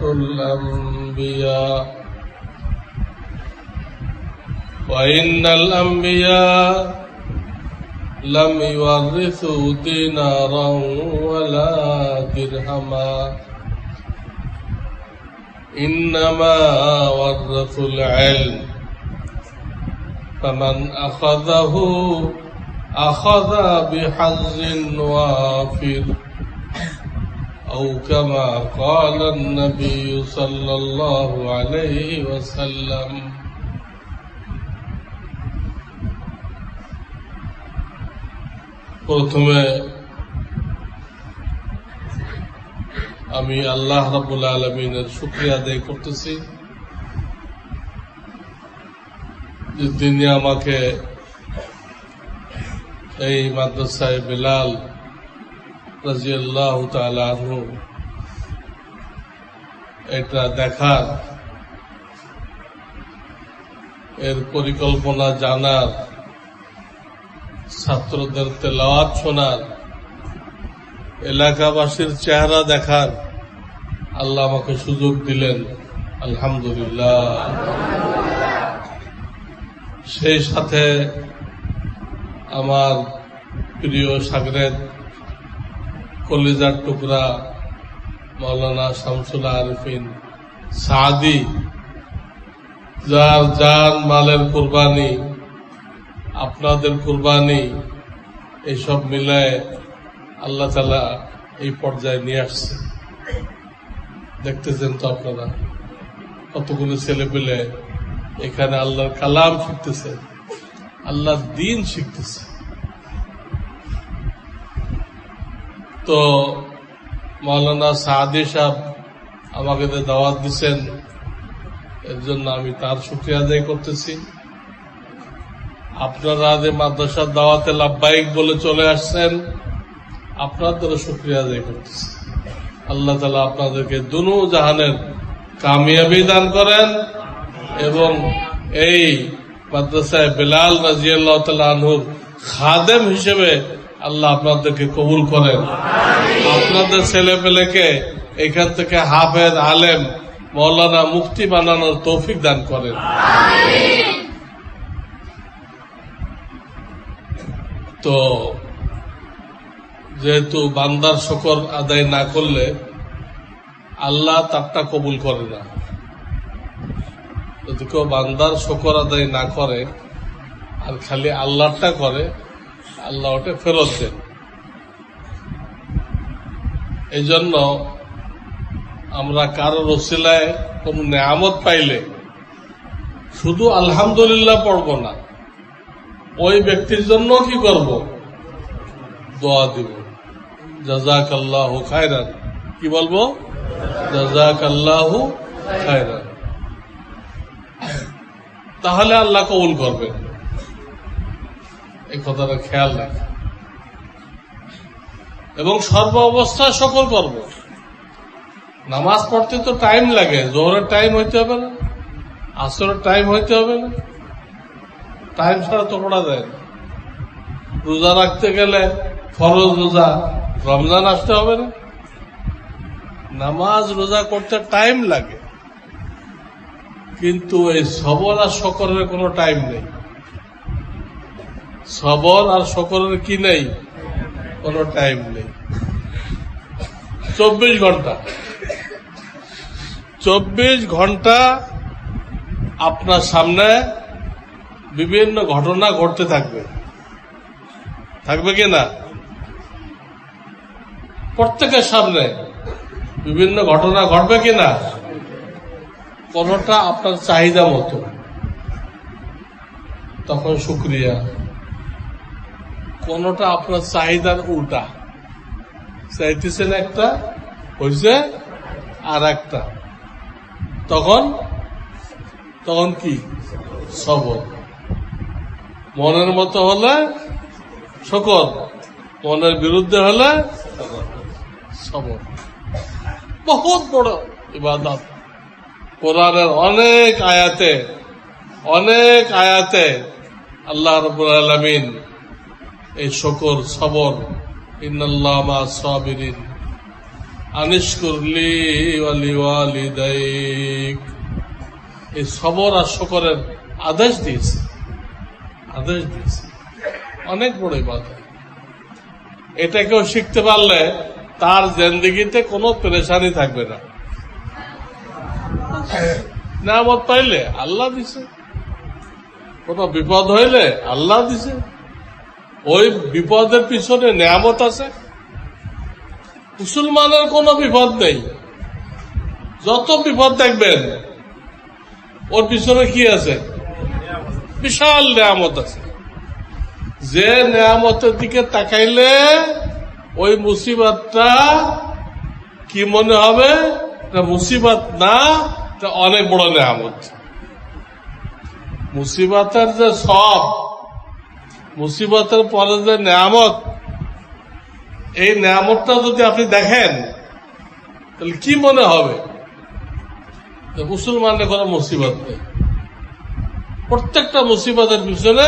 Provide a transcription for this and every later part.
الأنبياء وإن الأنبياء لم يورثوا دينارا ولا درهما إنما ورثوا العلم فمن أخذه أخذ بحظ وافر أو كما قال النبي صلى الله عليه وسلم প্রথমে আমি আল্লাহ রাব্বুল আলামিনের শুকরিয়া আদায় করতেছি যে তিনি আমাকে এই মাদ্রাসায় বিলাল রাদিয়াল্লাহু তাআলা আনহু এটা দেখার, এর পরিকল্পনা জানার, ছাত্রদের তেলাওয়াত শোনার, এলাকাবাসীর চেহারা দেখার আল্লাহ আমাকে সুযোগ দিলেন। আলহামদুলিল্লাহ। সেই সাথে আমার প্রিয় শাগরেদ, কলিজার টুকরা মাওলানা শামসুল আরিফিন সাদি, যার জান মালের কুরবানি, আপনাদের কুরবানি, এইসব মিলায় আল্লাহ তাআলা এই পর্যায়ে নিয়ে আসছে। দেখতেছেন তো আপনারা কতগুলো ছেলে পেলে এখানে আল্লাহর কালাম শিখতেছে, আল্লাহর দ্বীন শিখতেছে। তো মাওলানা সাদি সাহেব আমাকে দাওয়াত দিচ্ছেন, এর জন্য আমি তার শুকরিয়া আদায় করতেছি। আপনারা যে মাদ্রাসার দাওয়াতে লাব্বাইক বলে চলে আসছেন, আপনাদেরও শুকরিয়া আদায় করতেছি। আল্লাহ তাআলা আপনাদেরকে দুনু জাহানের কামিয়াবি দান করেন এবং এই মাদ্রাসায় বিলাল রাদিয়াল্লাহু তাআলা আনহুর খাদেম হিসেবে আল্লাহ আপনাদেরকে কবুল করেন। আপনাদের ছেলে পেলেকে এখান থেকে হাফেজ, আলেম, মাওলানা, মুফতি বানানোর তৌফিক দান করেন। তো যেহেতু বান্দার শুকর আদায় না করলে আল্লাহ তারটা কবুল করে না, যদি কেউ বান্দার শুকর আদায় না করে আর খালি আল্লাহটা করে, আল্লাহ ওটা ফেরত দেন। এই জন্য আমরা কারোর ওসিলায় কোন নেয়ামত পাইলে শুধু আলহামদুলিল্লাহ পড়ব না, ওই ব্যক্তির জন্য কি করব? দোয়া দিব, জাযাকাল্লাহু খায়রান। কি বলবো? জাযাকাল্লাহু খায়রান। তাহলে আল্লাহ কবুল করবেন। এই কথাটা খেয়াল রাখি এবং সর্ব অবস্থায় সকল করব। নামাজ পড়তে তো টাইম লাগে, জোহরের টাইম হইতে হবে না, আসরের টাইম হইতে হবে না, টাইম ছাড়া তো পড়া যায় না। রোজা রাখতে গেলে ফরজ রোজা রমজান আসতে হবে না, নামাজ রোজা করতে টাইম লাগে, কিন্তু এই সবর আর শকরের কোনো টাইম নেই। সবর আর শকরের কি নেই? কোনো টাইম নেই। 24 ঘন্টা 24 ঘন্টা আপনার সামনে বিভিন্ন ঘটনা ঘটতে থাকবে, থাকবে কি না? প্রত্যেকের সামনে বিভিন্ন ঘটনা ঘটবে কি না? কোনটা আপনার চাহিদা মতো, তখন শুকরিয়া। কোনটা আপনার চাহিদার উল্টা, চাইতেছেন একটা, হয়েছে আর একটা, তখন কি? সবর। মনের মতো হলে শুকর, মনের বিরুদ্ধে হলে সবর। বহুত বড় ইবাদত। কোরআনের অনেক আয়াতে আল্লাহ রাব্বুল আলামিন এই শুকর, সবর, ইন্নাল্লাহা মা'আস সাবিরিন, আনিশকুরলি ওয়া লিওয়ালিদাইক, এই সবর আর শুকরের আদেশ দিয়েছে। অনেক বড় ইবাদত। এটা কেউ শিখতে পারলে তার জিন্দেগিতে কোনো পেরেশানি থাকবে না। নিয়ামত পাইলে আল্লাহ দিছে, কোন বিপদ হইলে আল্লাহ দিছে, ওই বিপদের পিছনে নিয়ামত আছে। মুসলমানের কোনো বিপদ নেই, যত বিপদ দেখবেন ওর পিছনে কি আছে? বিশাল নিয়ামত আছে। যে নিয়ামতের দিকে তাকাইলে ওই মুসিবতটা কি মনে হবে? মুসিবত না, অনেক বড় নিয়ামত। মুসিবতের যে সব, মুসিবতের পরে যে নিয়ামত, এই নিয়ামতটা যদি আপনি দেখেন তাহলে কি মনে হবে? মুসলমানের কোনো মুসিবত নেই। প্রত্যেকটা মুসিবতের পিছনে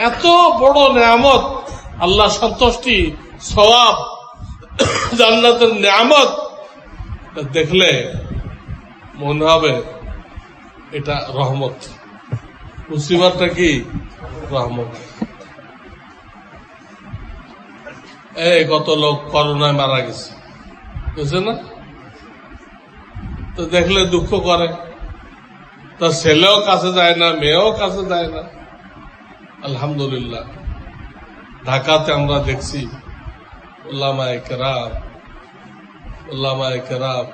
এত বড় নিয়ামত, আল্লাহ সন্তুষ্টি, সওয়াব, জান্নাতের নিয়ামত দেখলে মনে হবে এটা রহমত। মুসিবতটা কি? রহমত। এই কত লোক করোনায় মারা গেছে, বুঝছে না? তো দেখলে দুঃখ করে, তার ছেলেও কাছে যায় না, মেয়েও কাছে যায় না। আলহামদুলিল্লাহ, ঢাকাতে আমরা দেখছি উলামায়ে কেরাম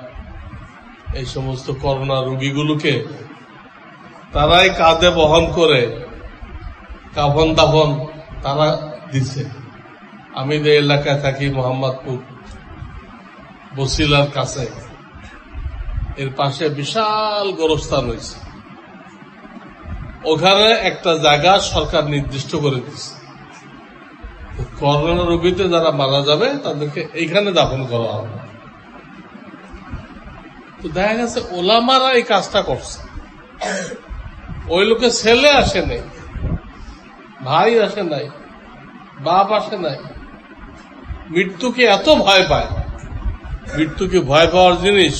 এই সমস্ত করোনা রোগীগুলোকে তারাই কাঁধে বহন করে কাফন দাফন তারা দিছে। আমি যে এলাকায় থাকি, মোহাম্মদপুর বসিলার কাছে, এর পাশে বিশাল গোরস্থান হয়েছে। ওখানে একটা জায়গা সরকার নির্দিষ্ট করে দিচ্ছে, করোনা রোগীতে যারা মারা যাবে তাদেরকে এইখানে দাফন করা হবে। তো দেখা গেছে ওলামারা এই কাজটা করছে। ওই লোকের ছেলে আসে নাই, ভাই আসে নাই, বাপ আসে নাই। মৃত্যুকে এত ভয় পায়। মৃত্যুকে ভয় পাওয়ার জিনিস?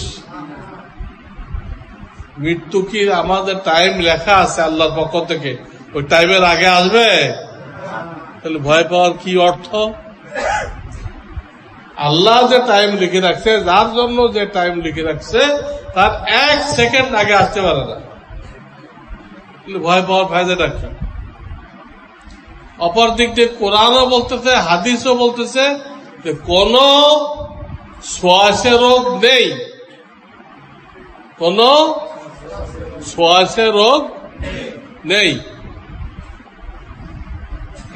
মৃত্যু কি আমাদের টাইম লেখা আছে আল্লাহর পক্ষ থেকে? ওই টাইমের আগে আসবে? তাহলে ভয় পাওয়ার কি অর্থ? আল্লাহ যে টাইম লিখে রাখছে, যার জন্য যে টাইম লিখে রাখছে, তার 1 সেকেন্ড আগে আসতে পারে না। ভয় পাওয়ার ফায়দাটা কি? অপর দিক দিয়ে কোরআনও বলতেছে, হাদিসও বলতেছে যে কোন শ্বাসে রোগ নেই, কোন শ্বাসে রোগ নেই।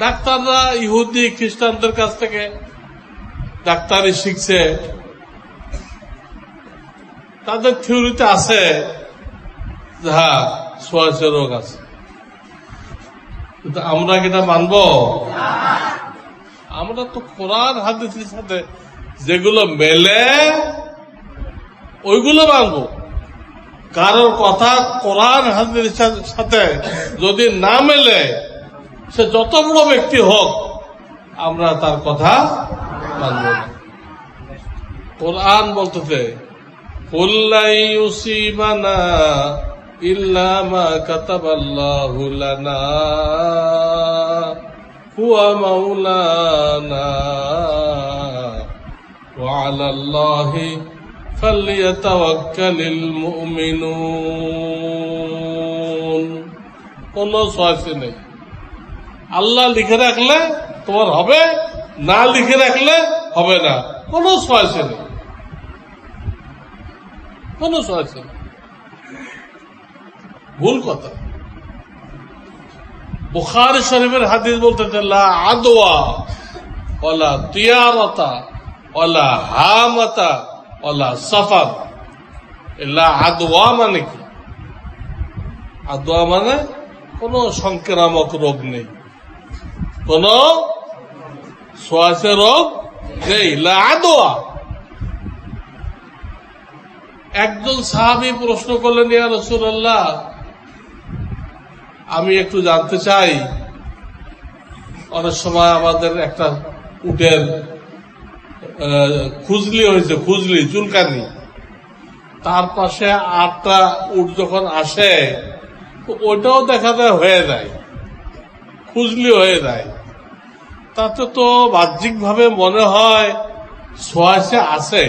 ডাক্তাররা ইহুদি খ্রিস্টানদের কাছ থেকে ডাক্তারি শিখছে, তাদের থিওরিতে আছে যে হ্যাঁ শ্বাসে রোগ আছে, কিন্তু আমরা কি এটা মানব? আমরা তো কোরআন হাদিসের সাথে যেগুলো মেলে ওইগুলো মানব। কারোর কথা কোরআন হাদিসের সাথে যদি না মেলে, সে যত বড় ব্যক্তি হোক, আমরা তার কথা মানব না। কোরআন বলতেছে কুল্লা ইউসিবানা ইল্লা মা কাতাবাল্লাহু লানা হুয়া মাওলানা ওয়া আলাল্লাহি ফালইয়াতাওয়াক্কালিল মুমিনুন। কোন সওয়াসে নেই। আল্লাহ লিখে রাখলে তোমার হবে, না লিখে রাখলে হবে না। কোন সওয়াসে নেই, কোন সওয়াসে নেই। ভুল কথা। বুখারী শরীফের হাদিস বলতেছে লা আদওয়া ওয়ালা তিয়ারাতা ওয়ালা হামাতা ওয়ালা সাফার। লা আদওয়া মানে কি? আদওয়া মানে কোন সংক্রামক রোগ নেই, কোন শ্বাসের রোগ নেই। লা আদওয়া। একজন সাহাবী প্রশ্ন করলেন, ইয়া রাসূলুল্লাহ, আমি একটু জানতে চাই, অনেক সময় আমাদের একটা উটের খুজলি হয়েছে, খুজলি চুলকানি, তার পাশে 8টা উট যখন আসে ওইটাও দেখা যায় হয়ে যায়, খুজলি হয়ে যায়। তাতে তো বাহ্যিক ভাবে মনে হয় ছোঁয়াশে আছে।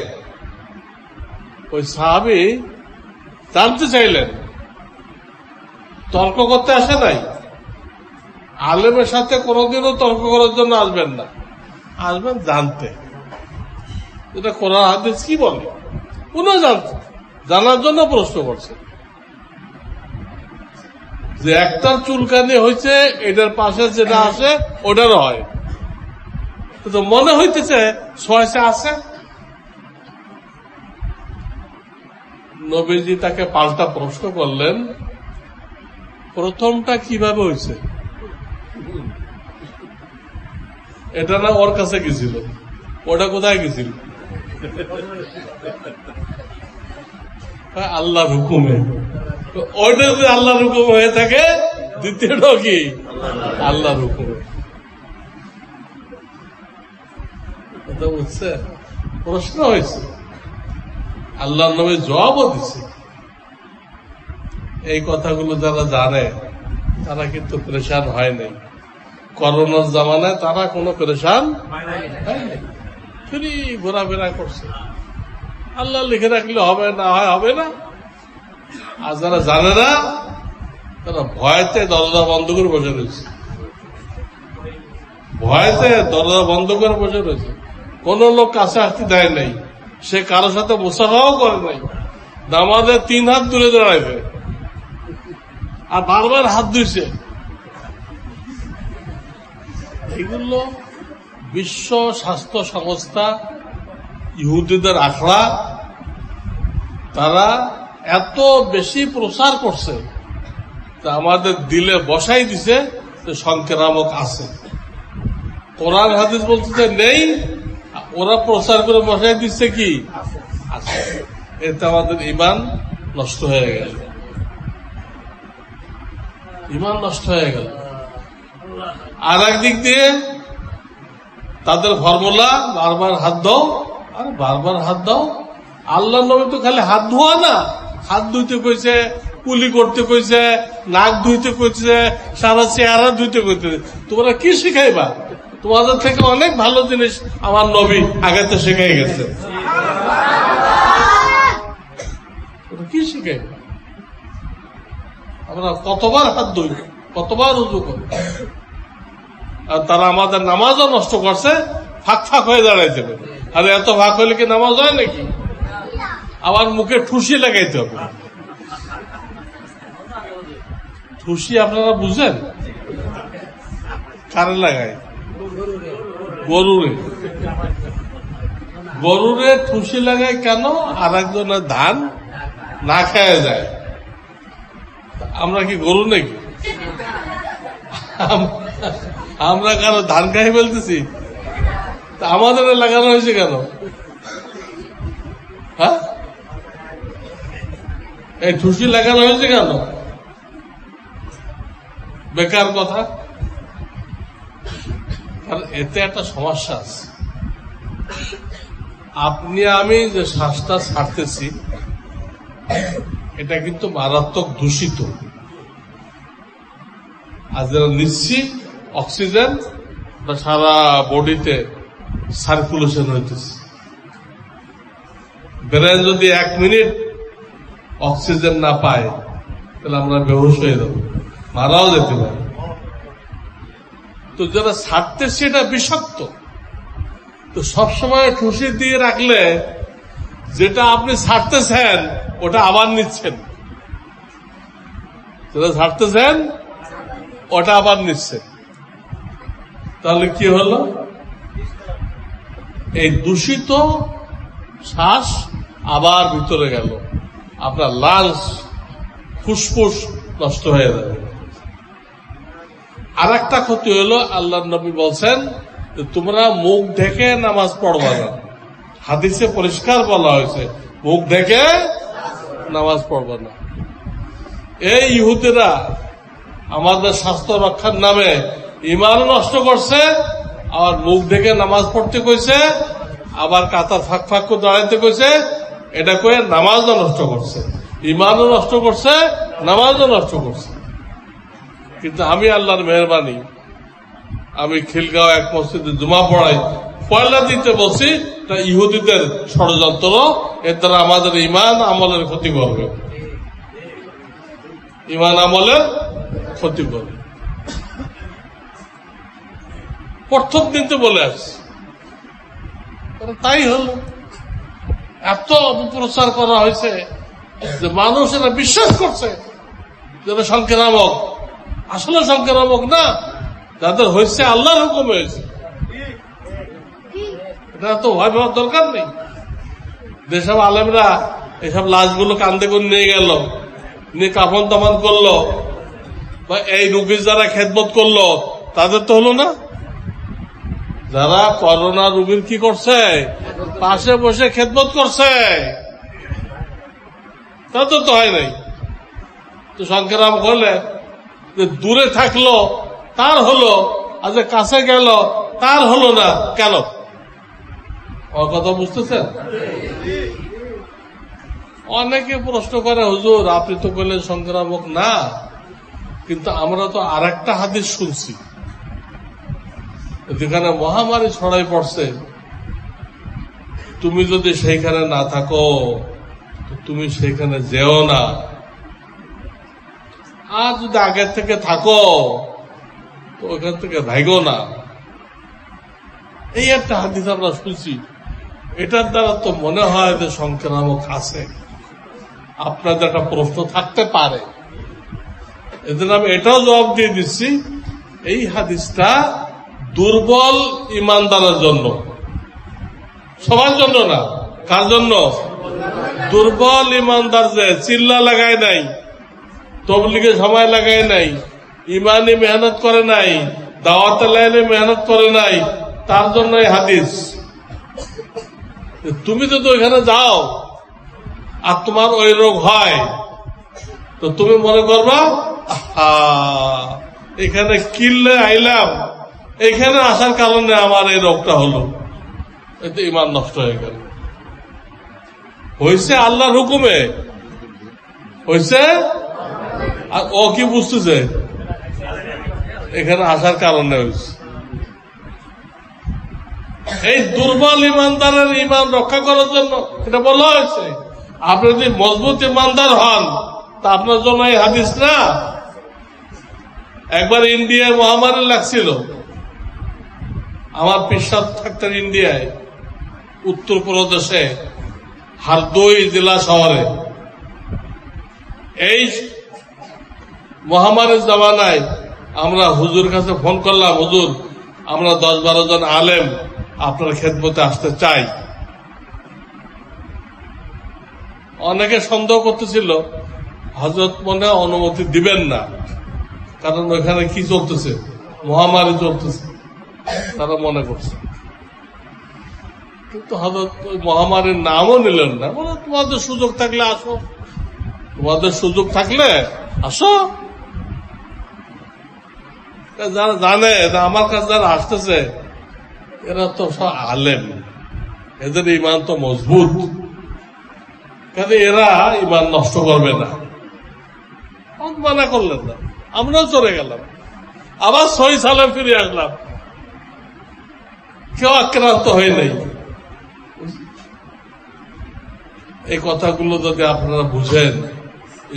ওই সাহাবী জানতে চাইলেন, তর্ক করতে আসে নাই। আলেমের সাথে কোনোদিনও তর্ক করার জন্য আসবেন না, আসবেন জানতে এটা কোরআন হাদিস কি বলে। উনি জানতে, জানার জন্য প্রশ্ন করছে যে একটা চুলকানি হয়েছে, এটার পাশে যেটা আছে ওটারও হয়, তো মনে হইতেছে ছোঁয়াশে আছে। নবীজি তাকে পাল্টা প্রশ্ন করলেন, প্রথমটা কিভাবে হয়েছে? এটা না ওর কাছে গেছিল, ওটা কোথায় গেছিল? আল্লাহর হুকুমে। ওইটা যদি আল্লাহর হুকুম হয়ে থাকে, দ্বিতীয়টা কি আল্লাহর হুকুমে। কথা বুঝছে? প্রশ্ন হয়েছে, আল্লাহর নবী জবাবও দিছে। এই কথাগুলো যারা জানে তারা কিন্তু পরেশান হয় নাই। করোনার জামানায় তারা কোনো পরেশান হয় নাই, ফ্রি ঘোরাফেরা করছে। আল্লাহ লিখে রাখলে হবে, না হয় হবে না। আর যারা জানে না তারা ভয়তে দরজা বন্ধ করে বসে রয়েছে, ভয়তে দরজা বন্ধ করে বসে রয়েছে। কোন লোক কাছে আসতে দেয় নাই, সে কারোর সাথে মুসাফাও করে নাই, নামাজে 3 হাত দূরে দাঁড়াইবে আর বারবার হাত ধুইছে। এগুলো বিশ্ব স্বাস্থ্য সংস্থা, ইহুদিদের আখড়া, তারা এত বেশি প্রচার করছে তা আমাদের দিলে বসাই দিছে যে সংক্রামক আছে। কোরআন হাদিস বলতে নেই, ওরা প্রচার করে বসাই দিচ্ছে কি আছে। এতে আমাদের ঈমান নষ্ট হয়ে গেল, ঈমান নষ্ট হয়ে গেল। আর একদিক দিয়ে তাদের ফর্মুলা, বারবার হাত দাও আর বারবার হাত দাও। আল্লাহ নবী তো খালি হাত ধোয়া না, হাত ধুইতে কইছে, কুলি করতে কইছে, নাক ধুইতে কইছে, সারা চেহারা ধুইতে কইছে। তোমরা কি শিখাইবা? তোমাদের থেকে অনেক ভালো জিনিস আমার নবী আগে তো শিখাই গেছে। কি শিখাইবা? আমরা কতবার হাত ধুই, কতবার উজু করি, আর তারা আমাদের নামাজও নষ্ট করছে। ফাঁক ফাঁক হয়ে দাঁড়াইতে হবে। আর এত ফাঁক হলে কি নামাজ হয় নাকি? আবার মুখে ঠুসি লাগাইতে হবে। ঠুসি আপনারা বুঝেন? কারে লাগায়? গরুরে। গরুরে ঠুসি লাগায় কেন? আর একজনের ধান না খাওয়া যায়। আমরা কি গরু নাকি? আমরা কারো ধান খাই বলতেছি? আমাদের লাগানো হয়েছে কেন? হ্যাঁ, এই ঠুসি লাগানো হয়েছে কেন? বেকার কথা। এতে একটা সমস্যা আছে। আপনি আমি যে শ্বাসটা ছাড়তেছি এটা কিন্তু মারাত্মক দূষিত। আর যারা নিচ্ছি অক্সিজেন সারা বডিতে সার্কুলেশন হইতেছে। ব্রেন যদি 1 মিনিট অক্সিজেন না পায় তাহলে আমরা বেহুশ হয়ে যাব, মারাও যেতে পারে। তো যারা ছাড়তেছে এটা বিষাক্ত। তো সবসময় ঠুসি দিয়ে রাখলে যেটা আপনি ছাড়তেছেন ওটা আবার নিচ্ছেন, যেটা ছাড়তেছেন ওটা আবার নিচ্ছেন। তাহলে কি হলো? এই দূষিত শ্বাস আবার ভিতরে গেল, আপনার লাংস, ফুসফুস নষ্ট হয়ে যাবে। আর একটা ক্ষতি হলো, আল্লাহর নবী বলছেন যে তোমরা মুখ ঢেকে নামাজ পড়বা না। হাদিসে পরিষ্কার বলা হয়েছে মুখ ঢেকে নামাজ পড়বা না। এই ইহুদিরা আমাদের স্বাস্থ্য রক্ষার নামে ঈমান নষ্ট করছে, আর মুখ ঢেকে নামাজ পড়তে কইছে, আবার কাতার ফাঁক ফাঁক করে দাঁড়াইতে কইছে, এটা কয়ে নামাজও নষ্ট করছে, ইমানও নষ্ট করছে, নামাজও নষ্ট করছে। কিন্তু আমি আল্লাহর মেহরবানি, আমি খিলগাঁও এক মসজিদে জুমা পড়াই, পয়লা দিতে বলছি তা ইহুদিদের ষড়যন্ত্র, এর দ্বারা আমাদের ইমান আমলের ক্ষতি করবে, ইমান আমলের ক্ষতি করবে। প্রথম দিন তো বলে আসছে, তাই হল। এত অপপ্রচার করা হয়েছে যে মানুষ এটা বিশ্বাস করছে যেটা সংক্রামক। আসলে সংক্রামক না, যাদের হয়েছে আল্লাহর হুকুম হয়েছে, এটা তো ভয় পাওয়ার দরকার নেই। যেসব আলেমরা এসব লাশগুলো কান্দে করে নিয়ে গেল, নিয়ে কাফন তাফন করলো, বা এই রুগীর যারা খেদমত করলো, তাদের তো হলো না। যারা করোনা রোগীর কি করছে, পাশে বসে খেদমত করছে, তাদের তো হয় নাই। তো সংক্রাম করলে যে দূরে থাকলো তার হলো, আর যে কাছে গেল তার হলো না, কেন? আমার কথা বুঝতেছেন? অনেকে প্রশ্ন করে, হুজুর আপনি তো বললেন সংক্রামক না, কিন্তু আমরা তো আর একটা হাদিস শুনছি যেখানে মহামারী ছড়াই পড়ছে, তুমি যদি সেইখানে না থাকো তো তুমি সেইখানে যেও না, আর যদি আগের থেকে থাকো তো ওইখান থেকে ভাইগো না। এই একটা হাদিস আমরা শুনছি। এটার দ্বারা তো মনে হয় যে সংক্রামক আছে। আপনাদের একটা প্রশ্ন থাকতে পারে, এদের আমি এটাও জবাব দিয়ে দিচ্ছি, এই হাদিসটা দুর্বল ইমানদারের জন্য, সবার জন্য না। কার জন্য? দুর্বল ইমানদার, যে চিল্লা লাগায় নাই, তবলিগে সময় লাগায় নাই, ইমানি মেহনত করে নাই, দাওয়াতের লাইনে মেহনত করে নাই, তার জন্য এই হাদিস। তুমি যদি ওইখানে যাও আর তোমার ওই রোগ হয়, তো তুমি মনে করবা এখানে কিনলে আইলাম, এখানে আসার কারণে আমার এই রোগটা হলো, এতে ইমান নষ্ট হয়ে গেল। হয়েছে আল্লাহর হুকুমে হয়েছে, আর ও কি বুঝতেছে এখানে আসার কারণে হয়েছে। এই দুর্বল ইমানদারের ইমান রক্ষা করার জন্য এটা বলা হয়েছে। আপনি যদি মজবুত ইমানদার হন তা আপনার জন্য এই হাদিস না। একবার ইন্ডিয়ায় মহামারী লাগছিল, আমার পিসাব থাকতেন ইন্ডিয়ায়, উত্তরপ্রদেশে হারদোই জেলা শহরে। এই মহামারীর জামানায় আমরা হুজুর কাছে ফোন করলাম, হুজুর আমরা 10-12 জন আলেম আপনার খেদমতে আসতে চাই। অনেকে সন্দেহ করতেছিল হযরত মনে অনুমতি দিবেন না, কারণ ওইখানে কি চলতেছে, মহামারী চলতেছে, তারা মনে করছে। কিন্তু হযরত ওই মহামারীর নামও নিলেন না, বলে তোমাদের সুযোগ থাকলে আসো, তোমাদের সুযোগ থাকলে আসো। যারা জানে আমার কাছে যারা আসতেছে এরা তো সব আলেম, এদের ইমান তো মজবুত, কাজে এরা ইমান নষ্ট করবে না, মানা করলেন না। আমরাও চলে গেলাম, আবার সহি সালাম ফিরে আসলাম, কেউ আক্রান্ত হয়ে নাই। এই কথাগুলো যদি আপনারা বুঝেন,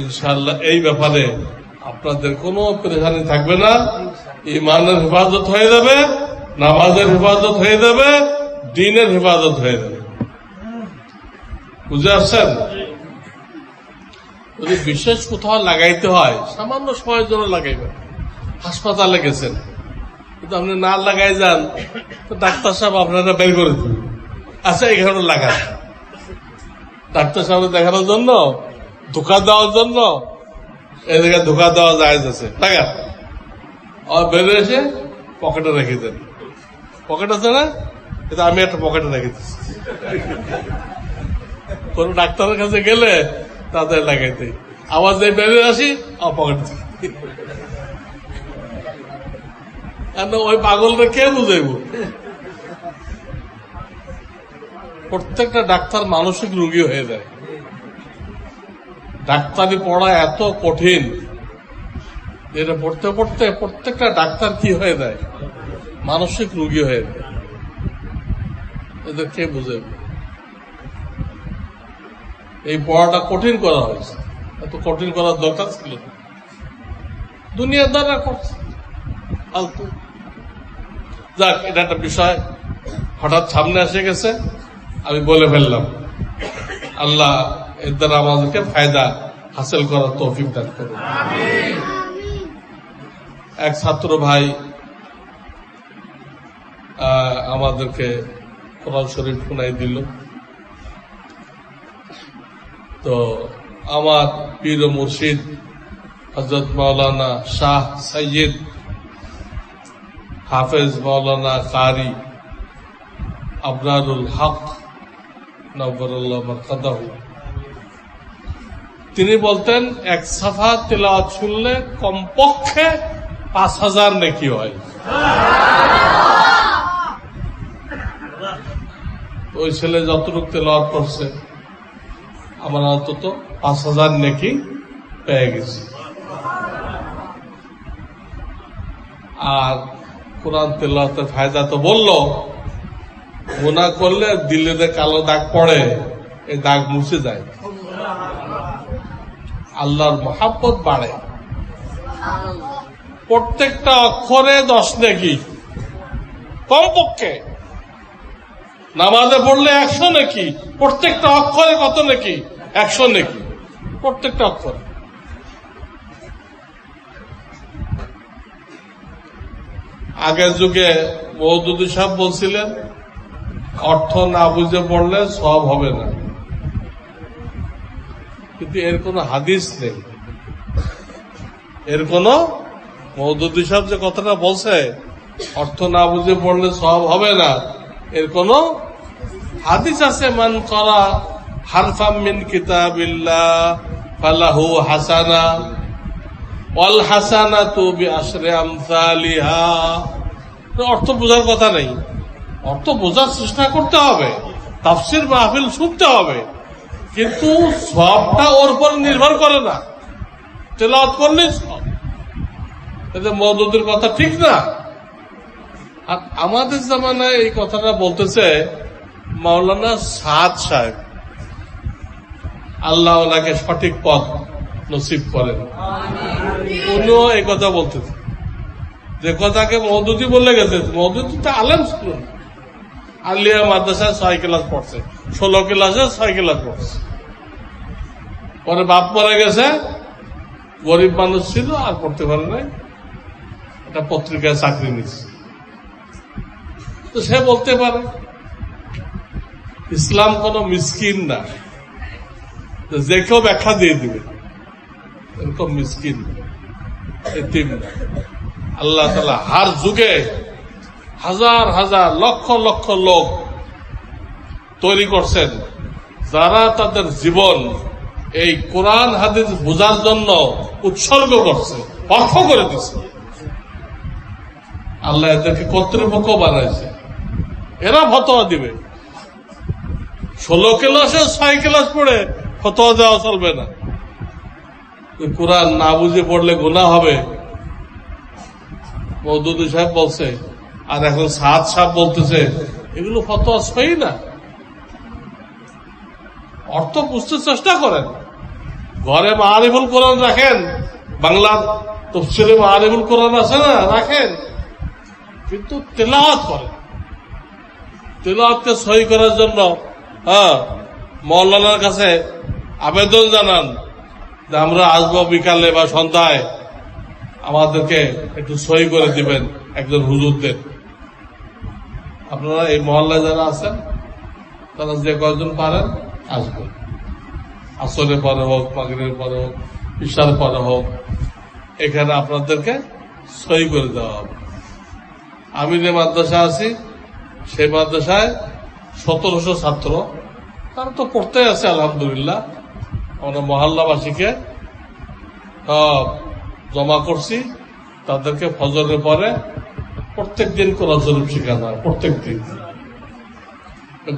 ইনশাআল্লাহ এই ব্যাপারে আপনাদের কোনো পেরেশানি থাকবে না। ইমানের হেফাজত হয়ে যাবে, নামাজের হেফাজত হয়ে যাবে, দ্বীনের হেফাজত হয়ে যাবে। বুঝে আসছেন? যদি বিশেষ কোথাও লাগাইতে হয়, সামান্য সময়ের জন্য লাগাইবেন। হাসপাতালে গেছেন, কিন্তু আপনি না লাগাই যান তো ডাক্তার সাহেব আপনারা বের করে দেবেন, আচ্ছা এখানে লাগান। ডাক্তার সাহেব দেখানোর জন্য, ধোকা দেওয়ার জন্য, এই জায়গায় ধোকা দেওয়া যায় আছে, লাগান। আর বের এসে পকেটে রেখে দেন। পকেট আছে না, কিন্তু আমি একটা পকেটে রেখে দিচ্ছি। কোন ডাক্তারের কাছে গেলে তাদের লাগাইতে, আবার যে বেরিয়ে আসি আমার পকেটে। ওই পাগলটা কে বুঝাইব? প্রত্যেকটা ডাক্তার মানসিক রোগী হয়ে যায়। ডাক্তারি পড়া এত কঠিন, এটা পড়তে পড়তে প্রত্যেকটা ডাক্তার কি হয়ে যায়? মানসিক রোগী হয়ে যায়। এদের কে বুঝে? এই পড়াটা কঠিন করা হয়েছে, এত কঠিন করার দরকার ছিল? দুনিয়ার দ্বারা করছে ফালতু। যাক, এটা একটা বিষয় হঠাৎ সামনে এসে গেছে, আমি বলে ফেললাম। আল্লাহ এর দ্বারা আমাদেরকে ফায়দা হাসিল করার তৌফিক দান করুন। এক ছাত্র ভাই আমাদেরকে কোরআন শরীফ শোনাই দিল। তো আমার পীর ও মুর্শিদ হযরত মাওলানা শাহ সৈয়দ হাফেজ মাওলানা কারি আবরারুল হক নব্বরুল্লাহ মারকাদাহু, তিনি বলতেন এক সাফা তিলাওয়াত শুনলে কমপক্ষে 5000 নেকি হয়। ওই ছেলে যতটুকু তেলাওয়াত করছে আমার অন্তত 5000 নেকি পেয়ে গেছে। আর কোরআন তেলাওয়াতের ফায়দা তো বললো, গুনাহ করলে দিলে কালো দাগ পড়ে, এই দাগ মুছে যায়, আল্লাহর মহাব্বত বাড়ে। প্রত্যেকটা অক্ষরে 10 নেকি কমপক্ষে। নামাজে পড়লে 100 নেকি, প্রত্যেকটা অক্ষরে কত নেকি? 100 নেকি প্রত্যেকটা অক্ষরে। আগের যুগে মওদুদী সাহেব বলছিলেন অর্থ না বুঝে পড়লে সওয়াব হবে না, কিন্তু এর কোন হাদিস নেই। এর কোন মওদুদী সাহেব যে কথাটা বলছে অর্থ না বুঝে পড়লে সওয়াব হবে না, এর কোন হাদিস আছে? মান করা হারফাম মিন কিতাবিল্লাহ ফালাহু হাসানা ওয়াল হাসানাতু বিআশরি আমসালিহা। অর্থ বোঝার কথা নেই, অর্থ বোঝার চেষ্টা করতে হবে, তাফসীর মাহফিল শুনতে হবে, কিন্তু সবটা ওর উপর নির্ভর করে না। তেলাওয়াত করলেই সব। এতে মওদুদের কথা ঠিক না। আর আমাদের জামানায় এই কথাটা বলতেছে মাওলানা সাদ সাহেব, আল্লাহ ওনাকে সঠিক পথ নসিব করেন। উনিও এই কথা বলতেছে, যে কথাকে মওদুদি বলে গেছে। মওদুদি তো আলেম ছিল, আলিয়া মাদ্রাসায় 6 ক্লাস পড়ছে, 16 ক্লাসে 6 ক্লাস পড়ছে। পরে বাপ মারা গেছে, গরিব মানুষ ছিল, আর পড়তে পারে নাই, একটা পত্রিকায় চাকরি নিচ্ছে। তো সে বলতে পারে ইসলাম কোন মিসকিন না, যে কেউ ব্যাখ্যা দিয়ে দিবে, এরকম মিসকিন এতিম না। আল্লাহ তাআলা হার যুগে হাজার হাজার লক্ষ লক্ষ লোক তৈরি করছেন, যারা তাদের জীবন এই কোরআন হাদিস বোঝার জন্য উৎসর্গ করছে, অর্থ করে দিচ্ছে। আল্লাহ এদেরকে কর্তৃপক্ষ বানাইছে, এরা ফতোয়া দিবে। 16 ক্লাসে 6 ক্লাস পড়ে ফতোয়া দেওয়া চলবে না। কোরআন না বুঝে পড়লে গুনাহ হবে, মওদুদী সাহেব বলছে। আর এখন সাদ সাহেব বলতেছে এগুলো ফতোয়া সহি না। অর্থ বুঝতে চেষ্টা করেন, ঘরে মাআরিফুল কোরআন রাখেন, বাংলার তাফসীরে মাআরিফুল কোরআন আছে না, রাখেন, কিন্তু তেলাওয়াত করেন। তেলাওয়াতকে সহি করার জন্য মাওলানার কাছে আবেদন জানান যে আমরা আসবো বিকালে বা সন্ধ্যায়, আমাদেরকে একটু সহি করে দিবেন একজন হুজুরদের। আপনারা এই মহল্লায় যারা আছেন তারা যে কয়েকজন পারেন আসবেন, আসরের পরে হোক, মাগরিবের পরে হোক, ইশার পরে হোক, এখানে আপনাদেরকে সহি করে দেওয়া হবে। আমি যে মাদ্রাসা আছি সেই মাদ্রাসায় 1700 ছাত্র, তারা তো পড়তে আছে আলহামদুলিল্লাহ। আমরা মহল্লাবাসীকে জমা করছি, তাদেরকে ফজরের পরে প্রত্যেক দিন কোরআন শরীফ শেখানো হয়, প্রত্যেক দিন।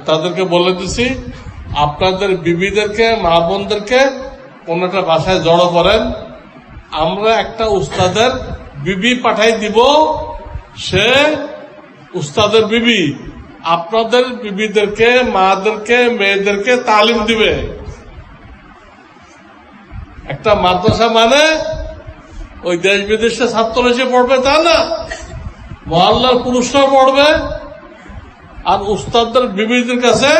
তাদেরকে বলে দিছি আপনাদের বিবিদেরকে মা বোনদেরকে কোন একটা বাসায় জড়ো করেন, আমরা একটা উস্তাদের বিবি পাঠাই দিব, সে উস্তাদের বিবি আপনাদের বিবিদেরকে মাদেরকে মেয়েদেরকে তালিম দিবে। একটা মাদ্রাসা মানে ওই দেশ বিদেশে ছাত্র এসে পড়বে তা না, মহল্লার পুরুষরাও পড়বে, আর উস্তাদদের বিবিদের কাছে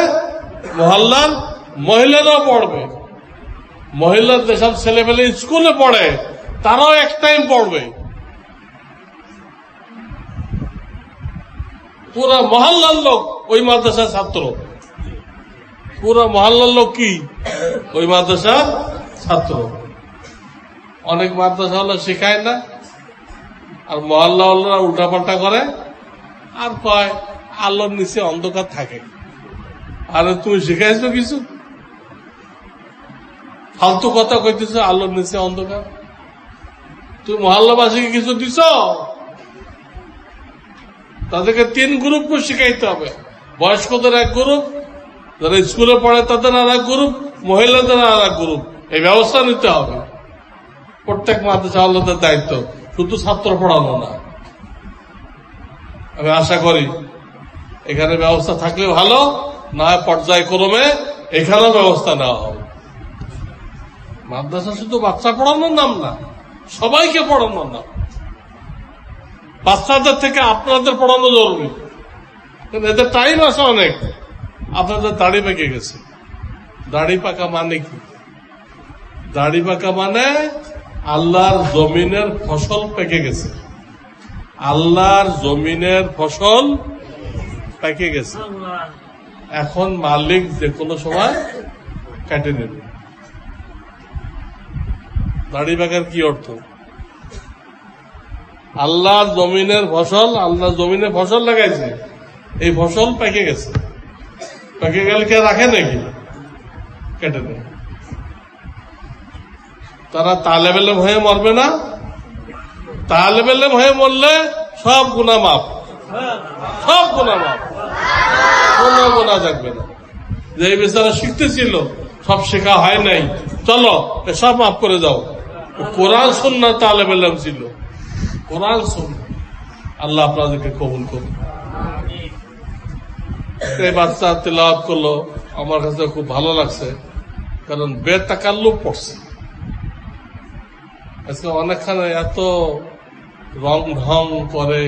মহল্লার মহিলারাও পড়বে। মহিলার যেসব ছেলেমেলে স্কুলে পড়ে তারাও এক টাইম পড়বে। পুরা মহল্লার লোক ওই মাদ্রাসার ছাত্র, পুরা মহল্লার লোক কি ওই মাদ্রাসার ছাত্র। অনেক মাদ্রাসা হলো শেখায় না, আর মহল্লা হল্লা উল্টাপাল্টা করে, আর কয় আল্লাহর নিচে অন্ধকার থাকে। আরে তুমি শিখাইছো কিছু? ফালতু কথা কইতেছ, আল্লাহর নিচে অন্ধকার। তুই মহল্লাবাসীকে কিছু দিছ? তাদেরকে 3 গ্রুপ শিখাইতে হবে। বয়স্কদের এক গ্রুপ, যারা স্কুলে পড়ে তাদের আর এক গ্রুপ, মহিলাদের আর এক গ্রুপ। এই ব্যবস্থা নিতে হবে। প্রত্যেক মাদ্রাসা আল্লাহদের দায়িত্ব, শুধু ছাত্র পড়ানো না। আমি আশা করি এখানে ব্যবস্থা থাকলে ভালো, না পর্যায়ক্রমে এখানেও ব্যবস্থা নেওয়া হবে। মাদ্রাসা শুধু বাচ্চা পড়ানোর নাম না, সবাইকে পড়ানোর নাম। বাচ্চাদের থেকে আপনাদের পড়ানো জরুরি, এদের টাইম আছে অনেক। আপনাদের দাড়ি পেকে গেছে। দাড়ি পাকা মানে কি? দাড়ি পাকা মানে আল্লাহর জমিনের ফসল পেকে গেছে। আল্লাহর জমিনের ফসল পেকে গেছে, এখন মালিক যে কোনো সময় কেটে নেবে। দাড়ি পাকার কি অর্থ? আল্লাহর জমিনের ফসল, আল্লাহর জমিনে ফসল লাগাইছে, এই ফসল পেকে গেছে। পেকে গেলে কে রাখে নাকি? কেটে নেবে। তারা তালেব ইলম হয়ে মরবে না? তালেব ইলম হয়ে মরলে সব গুনাহ মাফ, সব গুনাহ মাফ, কোনো গুনাহ থাকবে না। যে বেচারা শিখতেছিল, সব শেখা হয় নাই, চলো সব মাফ করে যাও। কোরআন সুন্নাহ তালেব ইলম ছিল, কোরআন সুন্নাহ। আল্লাহ আপনাদেরকে কবুল করুন। এই বাচ্চা তিলাওয়াত করলো, আমার কাছে খুব ভালো লাগছে, কারণ বেতাকাল্লুফ পড়ছে। আজকে অনেকখানে এত রং ঢং করে,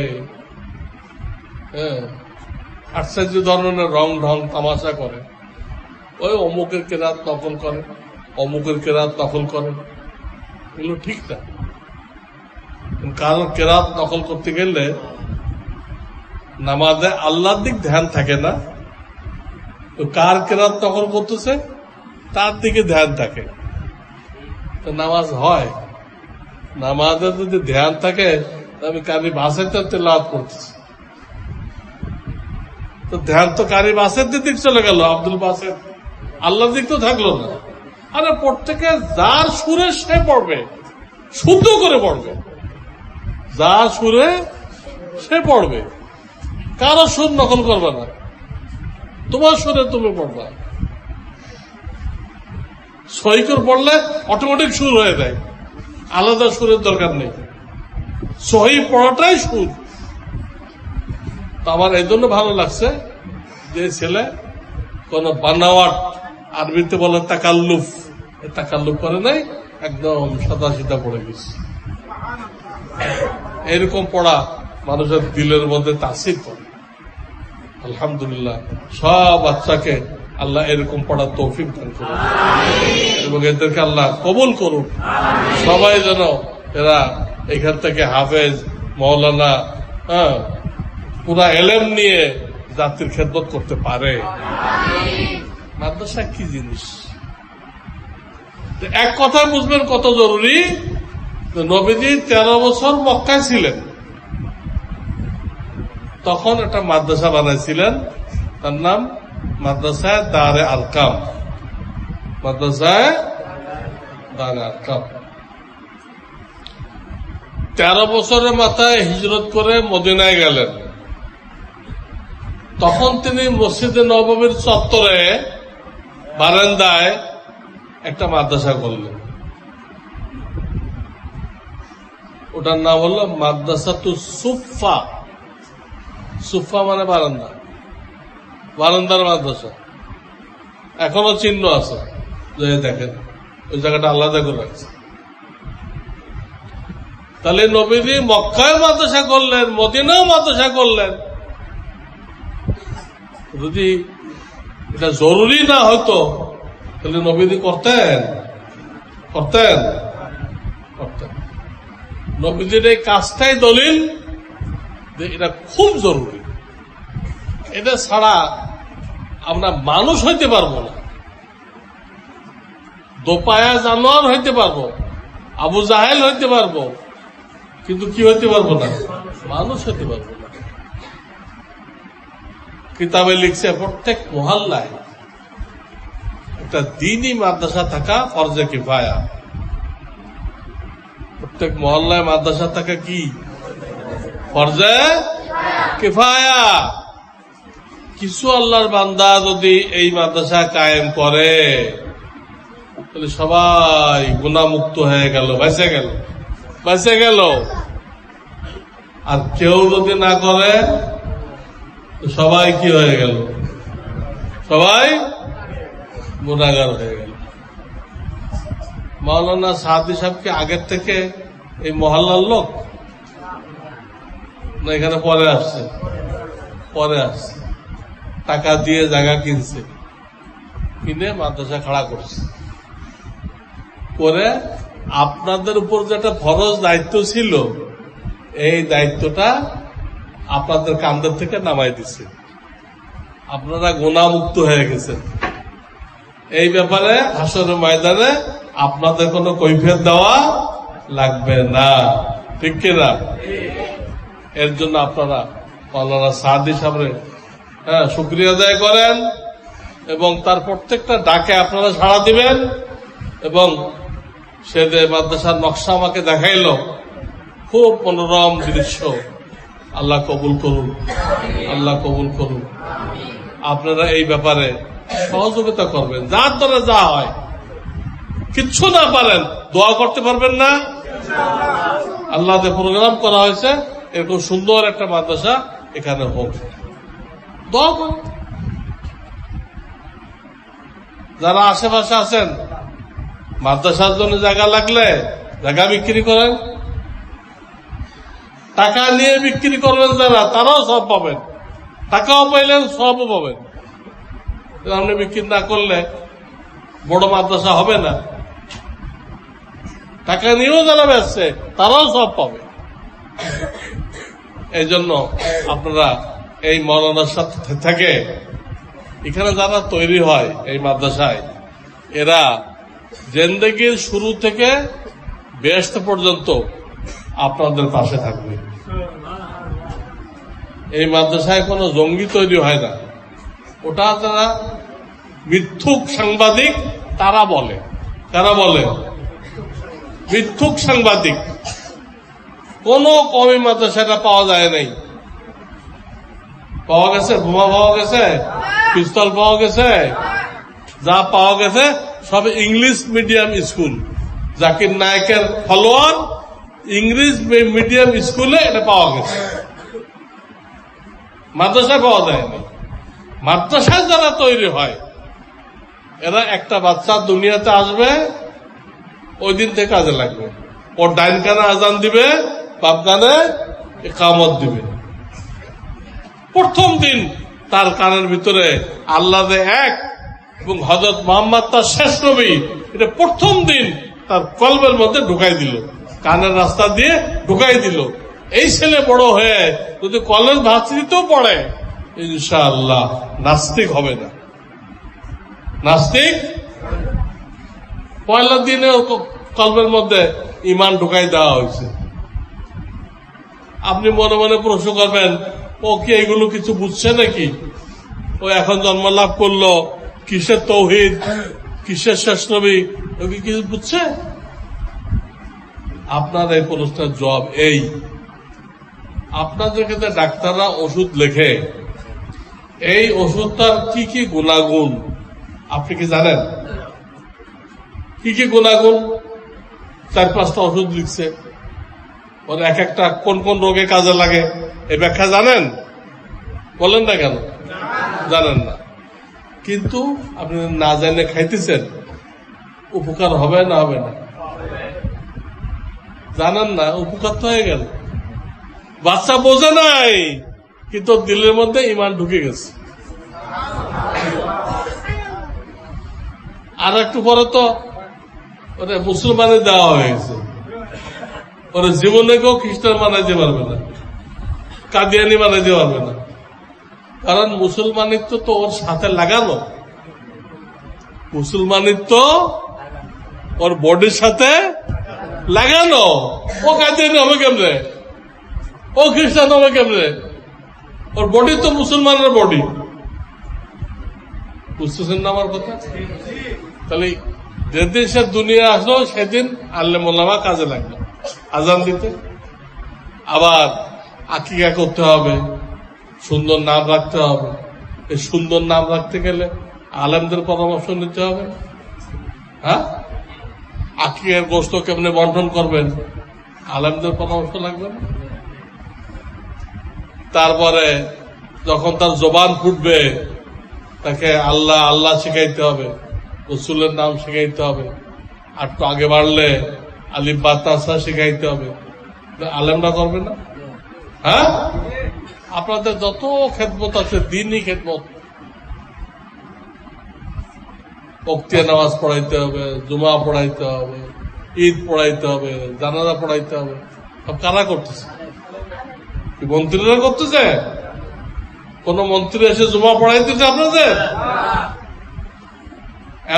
আশ্চর্য ধরনের রং ঢং তামাশা করে। ওই অমুকের কেরাত নকল করে, অমুকের কেরাত নকল করে, এগুলো ঠিক না। কারণ কেরাত নকল করতে গেলে নামাজে আল্লাহর দিক ধ্যান থাকে না, তো কার কেরাত নকল করতেছে তার দিকে ধ্যান থাকে, তো নামাজ হয়। নামাজে যদি ধ্যান থাকে, আমি কারি বাসের তেলাওয়াত করতেছি, তো ধ্যান তো কারি বাসের দিক চলে গেল, আব্দুল বাসের, আল্লাহর দিক তো থাকলো না। আরে প্রত্যেকে যার সুরে সে পড়বে, শুদ্ধ করে পড়বে, যার সুরে সে পড়বে, কারো সুর নকল করবে না, তোমার সুরে তুমি পড়বা। সহি করে পড়লে অটোমেটিক সুর হয়ে যায়, আলাদা সুরের দরকার নেই, সহি পড়াটাই সুর। তো আমার এই জন্য ভালো লাগছে যে ছেলে কোন বানাওয়াট, আরবিতে বলে তাকাল্লুফ, তাকাল্লুফ করে নাই, একদম সাদা সিধা পড়ে গেছে। এরকম পড়া মানুষের দিলের মধ্যে তাসির করে। আলহামদুলিল্লাহ, সব বাচ্চাকে আল্লাহ এরকম পড়ার তৌফিক দান করুন এবং এদেরকে আল্লাহ কবুল করুন। সবাই যেন এরা এখান থেকে হাফেজ, মাওলানা, পুরা এলেম নিয়ে জাতির খেদমত করতে পারে। মাদ্রাসা কি জিনিস এক কথায় বুঝবেন কত জরুরি। নবীজি 13 বছর মক্কায় ছিলেন, তখন একটা মাদ্রাসা বানাইছিলেন, তার নাম মাদ্রাসায় দারে আরকাম। মাদ্রাসায় দারে আরকাম 13 বছরের মাথায় হিজরত করে মদিনায় গেলেন। তখন তিনি মসজিদে নববীর চত্বরে বারান্দায় একটা মাদ্রাসা করলেন। ওটার নাম হলো মাদ্রাসাতুস সুফা। সুফা মানে বারান্দা, বারান্দার মাদ্রাসা। এখনো চিহ্ন আছে, যে দেখেন ওই জায়গাটা আলাদা করে রাখছে। তাহলে নবীজি মক্কায় মাদ্রাসা করলেন, মদিনাও মাদ্রাসা করলেন। যদি এটা জরুরি না হতো তাহলে নবীজি করতেন? করতেন? করতেন। নবীজির এই কাজটাই দলিল যে এটা খুব জরুরি। এটা ছাড়া আমরা মানুষ হইতে পারবো না, দোপায়া জানোয়ার হইতে পারবো, আবু জাহেল হইতে পারবো, কিন্তু কি হইতে পারবো না? মানুষ হইতে পারবো না। কিতাবে লিখছে প্রত্যেক মহল্লায় একটা দ্বীনি মাদ্রাসা থাকা ফরজে কিফায়া। প্রত্যেক মহল্লায় মাদ্রাসা থাকা কি ফরজে কিফায়া। কিছু আল্লাহর বান্দা যদি এই মাদ্রাসা কায়েম করে তাহলে সবাই গুনাহমুক্ত হয়ে গেল, বেঁচে গেল, বেঁচে গেল। আর কেউ যদি না করে সবাই কি হয়ে গেল? সবাই গুনাহগার হয়ে গেল। মাওলানা সাদি সাহেবকে আগের থেকে এই মহল্লার লোক না এখানে পরে আসছে? পরে আসছে, টাকা দিয়ে জায়গা কিনছে, কিনে মাদ্রাসা খাড়া করছে। করে আপনাদের উপর যেটা ফরজ দায়িত্ব ছিল এই দায়িত্বটা আপনাদের কাঁধের থেকে নামাই দিছে। আপনারা গুনাহমুক্ত হয়ে গেছেন। এই ব্যাপারে হাসরের ময়দানে আপনাদের কোনো কৈফিয়ত দেওয়া লাগবে না, ঠিক কিনা? এর জন্য আপনারা মাওলানা সাদি সাহেবের শুকরিয়া আদায় করেন এবং তার প্রত্যেকটা ডাকে আপনারা সাড়া দিবেন। এবং সে যে মাদ্রাসার নকশা আমাকে দেখাইল, খুব মনোরম দৃশ্য। আল্লাহ কবুল করুন, আল্লাহ কবুল করুন। আপনারা এই ব্যাপারে সহযোগিতা করবেন, যার দ্বারা যা হয়। কিচ্ছু না পারেন, দোয়া করতে পারবেন না? আল্লাহ যে প্রোগ্রাম করা হয়েছে এরকম সুন্দর একটা মাদ্রাসা এখানে হোক, দোয়া করুন। যারা আশেপাশে আছেন মাদ্রাসার জন্য জায়গা লাগলে জায়গা বিক্রি করেন, টাকা নিয়ে বিক্রি করবেন যারা, তারাও সব পাবেন। টাকাও পাইলেন, সবও পাবেন। আপনি বিক্রি না করলে বড় মাদ্রাসা হবে না। টাকা নিয়েও যারা বেচছে তারাও সব পাবে। এই জন্য আপনারা এই মওলানার সাথে থেকে এখানে যারা তৈরি হয় এই মাদ্রাসায়, এরা জিন্দেগির শুরু থেকে বেহেশত পর্যন্ত আপনাদের পাশে থাকবে। এই মাদ্রাসায় কোনো জঙ্গি তৈরি হয় না। ওটা যারা মিথ্যুক সাংবাদিক তারা বলে। কারা বলে? মিথ্যুক সাংবাদিক। কোন কওমি মাদ্রাসাটা পাওয়া যায় নাই। পাওয়া গেছে, বোমা পাওয়া গেছে, পিস্তল পাওয়া গেছে, যা পাওয়া গেছে সব ইংলিশ মিডিয়াম স্কুল। জাকির নায়েকের ফলোয়ার ইংলিশ মিডিয়াম স্কুলে এটা পাওয়া গেছে, মাদ্রাসায় পাওয়া যায়নি। মাদ্রাসায় যারা তৈরি হয় এরা একটা বাচ্চা দুনিয়াতে আসবে, ওই দিন থেকে কাজে লাগবে। ওর ডাইন কানে আজান দিবে, বাপ কানে ইকামত দিবে। প্রথম দিন তার কানের ভিতরে আল্লাহ যে এক এবং হযরত মুহাম্মদ তার শেষ নবী, এটা প্রথম দিন তার কলবের মধ্যে ঢুকাই দিল, কানের রাস্তা দিয়ে ঢুকাই দিল। এই ছেলে বড় হয়ে যদি কলেজ ভার্সিটিতেও পড়ে ইনশাআল্লাহ নাস্তিক হবে না। নাস্তিক পয়লা দিনে কলবের মধ্যে ঈমান ঢুকাই দেওয়া হয়েছে। আপনি মনে মনে প্রশ্ন করবেন, ও কি এগুলো কিছু বুঝছে নাকি? ও এখন জন্ম লাভ করলো, কিসের তৌহিদ, কিসের শেষ নবী, ও কি কিছু বুঝছে? আপনার এই প্রশ্নের জবাব এই, আপনাদের ক্ষেত্রে ডাক্তাররা ওষুধ লেখে, এই ওষুধটার কি কি গুণাগুণ আপনি কি জানেন? কি কি গুণাগুণ? 4-5টা ওষুধ লিখছে, ওর এক একটা কোন কোন রোগে কাজে লাগে এই ব্যাখ্যা জানেন? বলেন না কেন? জানেন না, কিন্তু আপনি না জানে খাইতেছেন, উপকার হবে না হবে না? জানেন না, উপকার তো হয়ে গেল। বাচ্চা বোঝে নাই, কিন্তু দিলের মধ্যে ইমান ঢুকে গেছে। আর একটু পরে তো ওরে মুসলমানে দেওয়া হয়ে গেছে, ওরা জীবনে কেউ খ্রিস্টান বানাইতে পারবে না, কাদিয়ানি বানাইতে পারবে না, কারণ মুসলমানিত্ব তো ওর সাথে লাগানো, মুসলমানিত্ব ওর বডির সাথে লাগানো। ও কাদিয়ানি হবে কেমনে? ও খ্রিস্টান হবে কেমনে? ওর বডি তো মুসলমানের বডি। বুঝতেছেন না আমার কথা? তাহলে যেদিন সে দুনিয়া আসলো সেদিন আলেম ওলামা কাজে লাগলো আজান দিতে। আবার আকিকা করতে হবে, সুন্দর নাম রাখতে হবে। এই সুন্দর নাম রাখতে গেলে আলেমদের পরামর্শ নিতে হবে। হ্যাঁ, আকিকার গোশত কেমনে বন্টন করবেন, আলেমদের পরামর্শ লাগবে না? তারপরে যখন তার জবান ফুটবে তাকে আল্লাহ আল্লাহ শিখাইতে হবে, রসুলের নাম শিখাইতে হবে, আর একটু আগে বাড়লে আলিফ বা তাসা শিখাইতে হবে। আলেমরা করবে না? হ্যাঁ, আপনাদের যত খেদমত আছে দিনই খেদমত, বক্তিয়া নামাজ পড়াইতে হবে, জুমা পড়াইতে হবে, ঈদ পড়াইতে হবে, জানাজা পড়াইতে হবে, সব কারা করতেছে? মন্ত্রীরা করতেছে? কোন মন্ত্রী এসে জুমা পড়াইতেছে আপনাদের?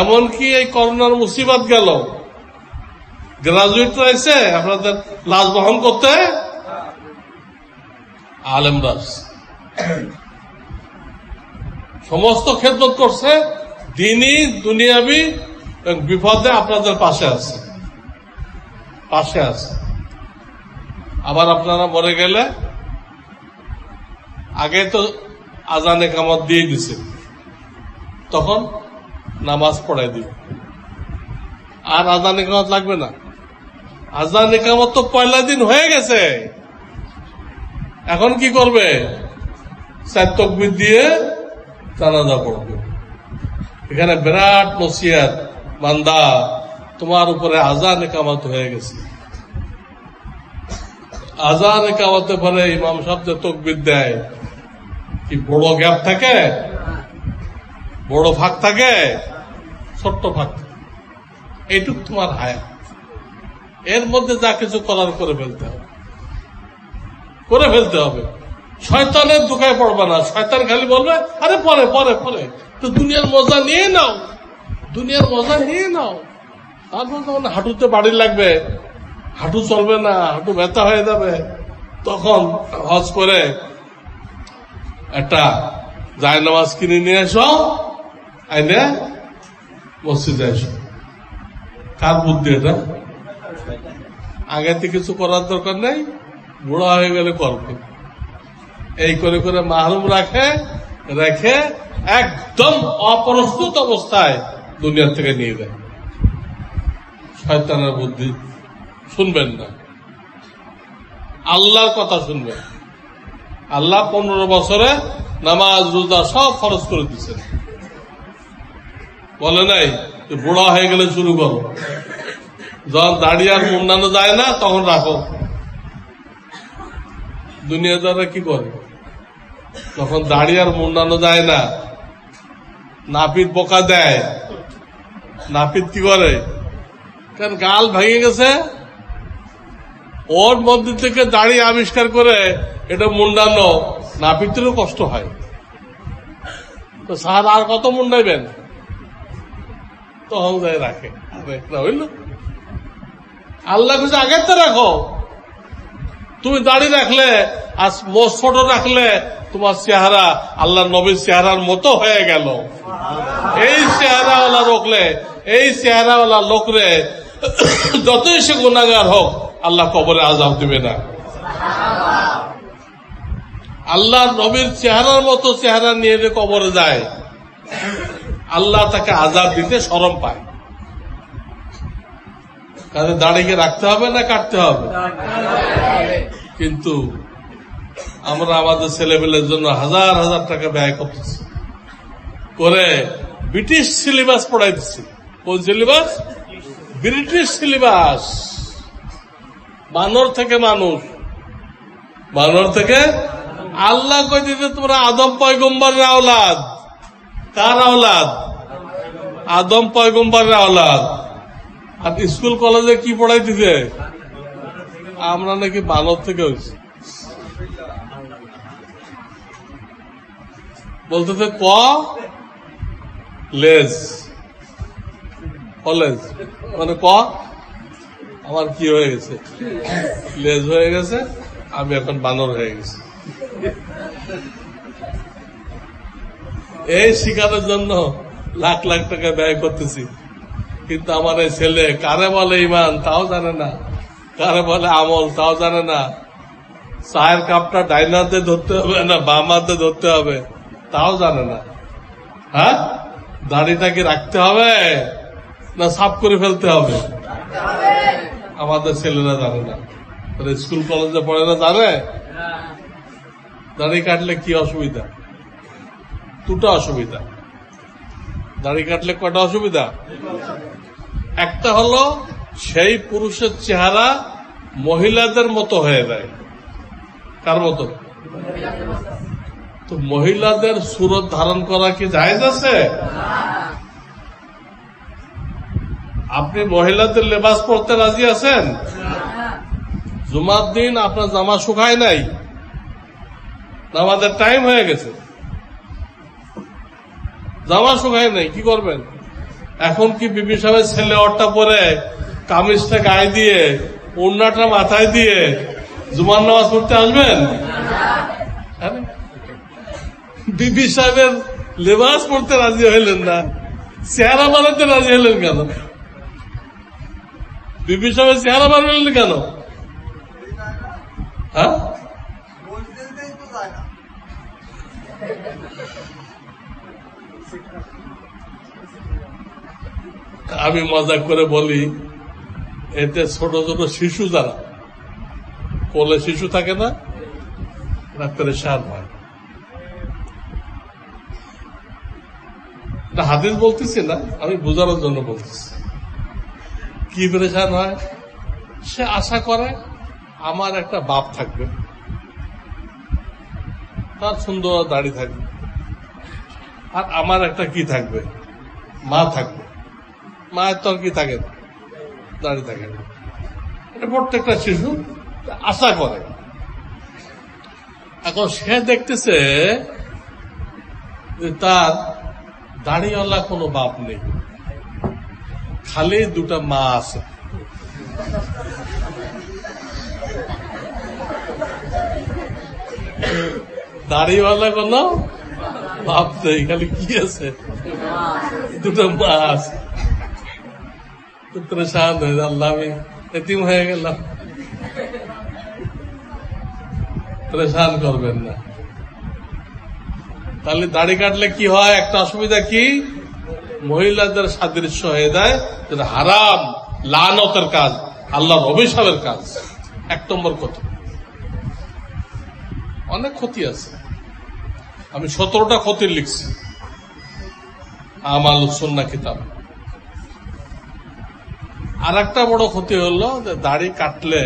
এমনকি এই করোনার মুসিবত গেল, গ্রাজুয়েটরা এসে আপনাদের লাশ বহন করতে, আলেমরা সমস্ত খেদমত করছে, দিনই দুনিয়াবি বিপদে আপনাদের পাশে আছে, পাশে আছে। আবার আপনারা মরে গেলে আগে তো আজান একামত দিয়ে দিছে, তখন নামাজ পড়াই দিবে, আর আজান একামত লাগবে না। আজান একামত তো পয়লা দিন হয়ে গেছে, এখন কি করবে? 4 তাকবীর দিয়ে জানাজা পড়বে। এখানে বিরাট নসিহত, বান্দা তোমার উপরে আজান একামত হয়ে গেছে। আজান একামতে পরে ইমাম সাহেব যে তাকবীর দেয়, কি বড় গ্যাপ থাকে? বড় ফাঁক থাকে? ছোট্ট ফাঁক থাকে? এইটুক তোমার হায়াত, এর মধ্যে যা কিছু করার করে ফেলতে হবে, করে ফেলতে হবে। শয়তানের দুঃখায় পড়বে না। শয়তান খালি বলবে আরে পরে পরে পরে, তো দুনিয়ার মজা নিয়ে নাও, দুনিয়ার মজা নিয়ে নাও। তারপর যখন হাঁটুতে বাড়ি লাগবে, হাঁটু চলবে না, হাঁটু ব্যথা হয়ে যাবে, তখন হজ করে একটা জায়নামাজ কিনে নিয়ে এসো, আইনে মসজিদে এসো। কার বুদ্ধি এটা? আগে থেকে কিছু করার দরকার নেই, বুড়া হয়ে গেলে করবে। এই করে করে মাহরুম রাখে, রেখে একদম অপ্রস্তুত অবস্থায় দুনিয়া থেকে নিয়ে দেয়। শয়তানের বুদ্ধি শুনবেন না, আল্লাহর কথা শুনবেন। আল্লাহ 15 বছরে নামাজ রোজা সব ফরজ করে দিচ্ছেন, বলে নাই বুড়া হয়ে গেলে শুরু করো, যখন দাড়ি আর মুন্ডানো যায় না তখন রাখো। দুনিয়াদাররা কি করে? যখন দাড়ি আর মুন্ডানো যায় না, নাপিত বোকা দেয়। নাপিত কি করে? কারণ গাল ভেঙে গেছে, ওর মধ্যে থেকে দাড়ি আবিষ্কার করে এটা মুন্ডানো, নাপিতেরও কষ্ট হয়। তো স্যার আর কত মুন্ডাইবেন? তখন যাই রাখে, হইল। আল্লাহ কিছু আগে তো রাখো। তুমি দাড়ি রাখলে আর মোজ ছোট রাখলে তোমার চেহারা আল্লাহ নবীর চেহারার মতো হয়ে গেল। এই চেহারাওয়ালা রোকলে, এই চেহারাওয়ালা লোকরে যতই সে গুনাহগার হোক আল্লাহ কবরে আযাব দিবে না। আল্লাহ নবীর চেহারার মতো চেহারা নিয়ে যে কবরে যায়, আল্লাহ তাকে আযাব দিতে শরম পায়। কাজে দাড়িকে রাখতে হবে না কাটতে হবে? কিন্তু আমরা আমাদের ছেলেমেয়ের জন্য হাজার হাজার টাকা ব্যয় করতেছি, করে ব্রিটিশ সিলেবাস পড়াই দিচ্ছি। কোন সিলেবাস? British syllabus. বানর থেকে মানুষ, বানর থেকে আল্লাহ কই দিতে তোমরা আদম পয়গম্বরের আওলাদ। কার আওলাদ? আদম পয়গম্বরের আওলাদ। আর স্কুল কলেজে কি পড়াই দিতে? আমরা নাকি বানর থেকে হয়েছি। বলতেছে ক লেজ, কলেজ মানে ক আমার কি হয়ে গেছে, লেজ হয়ে গেছে, আমি এখন বানর হয়ে গেছি। এই শিকারের জন্য লাখ লাখ টাকা ব্যয় করতেছি, কিন্তু আমার এই ছেলে কারে বলে ইমান তাও জানে না, কারে বলে আমল তাও জানে না, চায়ের কাপটা ডাইনাতে ধরতে হবে না বামাতে ধরতে হবে তাও জানে না। হ্যাঁ, দাড়িটা কি রাখতে হবে না সাফ করে ফেলতে হবে? আমাদের ছেলেরা জানে না, স্কুল কলেজে পড়ে না, জানে দাড়ি কাটলে কি অসুবিধা? দুটো অসুবিধা। দাড়ি কাটলে কটা অসুবিধা? একটা হলো সেই পুরুষের চেহারা মহিলাদের মতো হয়ে যায়। কার মতো? তো মহিলাদের সুরত ধারণ করা কি জায়েজ আছে? আপনি মহিলাদের লেবাস পরতে রাজি আছেন? জুমার দিন আপনার জামা শুকায় নাই, আমাদের টাইম হয়ে গেছে, জামা শুকায় নাই, কি করবেন? এখন কি বিবি সাহেবের ছেলে অটটা পরে কামিজটা গায়ে দিয়ে ওড়নাটা মাথায় দিয়ে জুমার নামাজ পড়তে আসবেন? বিবি সাহেবের লেবাস পড়তে রাজি হইলেন না, চেহারা বানাতে রাজি হলেন কেন? বিবি সাহেবের চেহারা বানালেন কেন? হ্যাঁ, আমি মজা করে বলি, এতে ছোট ছোট শিশু যারা কোলে শিশু থাকে না, ডাক্তারের সার হয় না। হাদিস বলতেছি না, আমি বোঝানোর জন্য বলতেছি। কি পরেশান হয়? সে আশা করে আমার একটা বাপ থাকবে, তার সুন্দর দাড়ি থাকবে, আর আমার একটা কি থাকবে, মা থাকবে। মায়ের তো আর কি থাকে না, দাড়ি থাকে না। এটা প্রত্যেকটা শিশু আশা করে। এখন সে দেখতেছে যে তার দাড়িওয়ালা কোনো বাপ নেই, খালি দুটা মা আছে। দাড়িওয়ালা কোনো বাপ নেই, খালি কি আছে, দুটো মা আছে। পরেশান হয়ে আল্লাহ আমি এতিম হয়ে গেলাম। পরেশান করবেন না। তাহলে দাড়ি কাটলে কি হয়? একটা অসুবিধা কি, মহিলাদের সাদৃশ্য হয়ে যায়, যেটা হারাম, লানতের কাজ, আল্লাহর অভিশাপের কাজ। 1 নম্বর কথা। অনেক ক্ষতি আছে, আমি 17টা ক্ষতির লিখছি আমাল সুন্নাহ কিতাব। আর একটা বড় ক্ষতি হলো যে দাড়ি কাটলে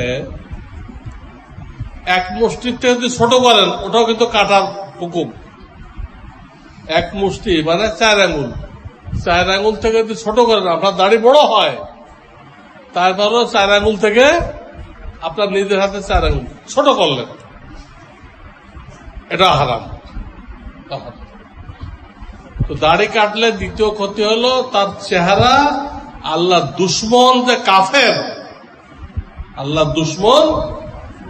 এক মুষ্টির থেকে যদি ছোট করেন, ওটাও কিন্তু কাটার হুকুম। এক মুষ্টি মানে 4 আঙ্গুল, 4 আঙ্গুল থেকে যদি ছোট করেন, আপনার দাড়ি বড় হয়, তারপরও 4 আঙ্গুল থেকে আপনার নিজের হাতে 4 আঙ্গুল ছোট করলেন, এটা হারাম। তো দাড়ি কাটলে দ্বিতীয় ক্ষতি হলো তার চেহারা আল্লাহ দুশ্মন যে কাফের, আল্লাহ দুশ্মন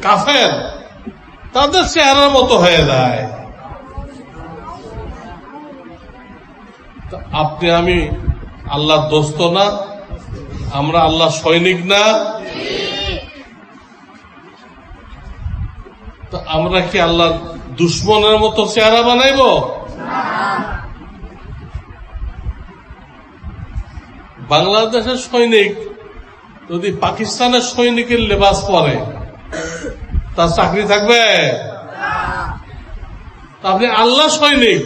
কাফের, তাদের চেহারার মতো হয়ে যায়। আপনি আমি আল্লাহর দোস্ত না, আমরা আল্লাহ সৈনিক না, তো আমরা কি আল্লাহর দুশ্মনের মতো চেহারা বানাইব? বাংলাদেশের সৈনিক যদি পাকিস্তানের সৈনিকের লেবাস পরে তার চাকরি থাকবে? আপনি আল্লাহ সৈনিক,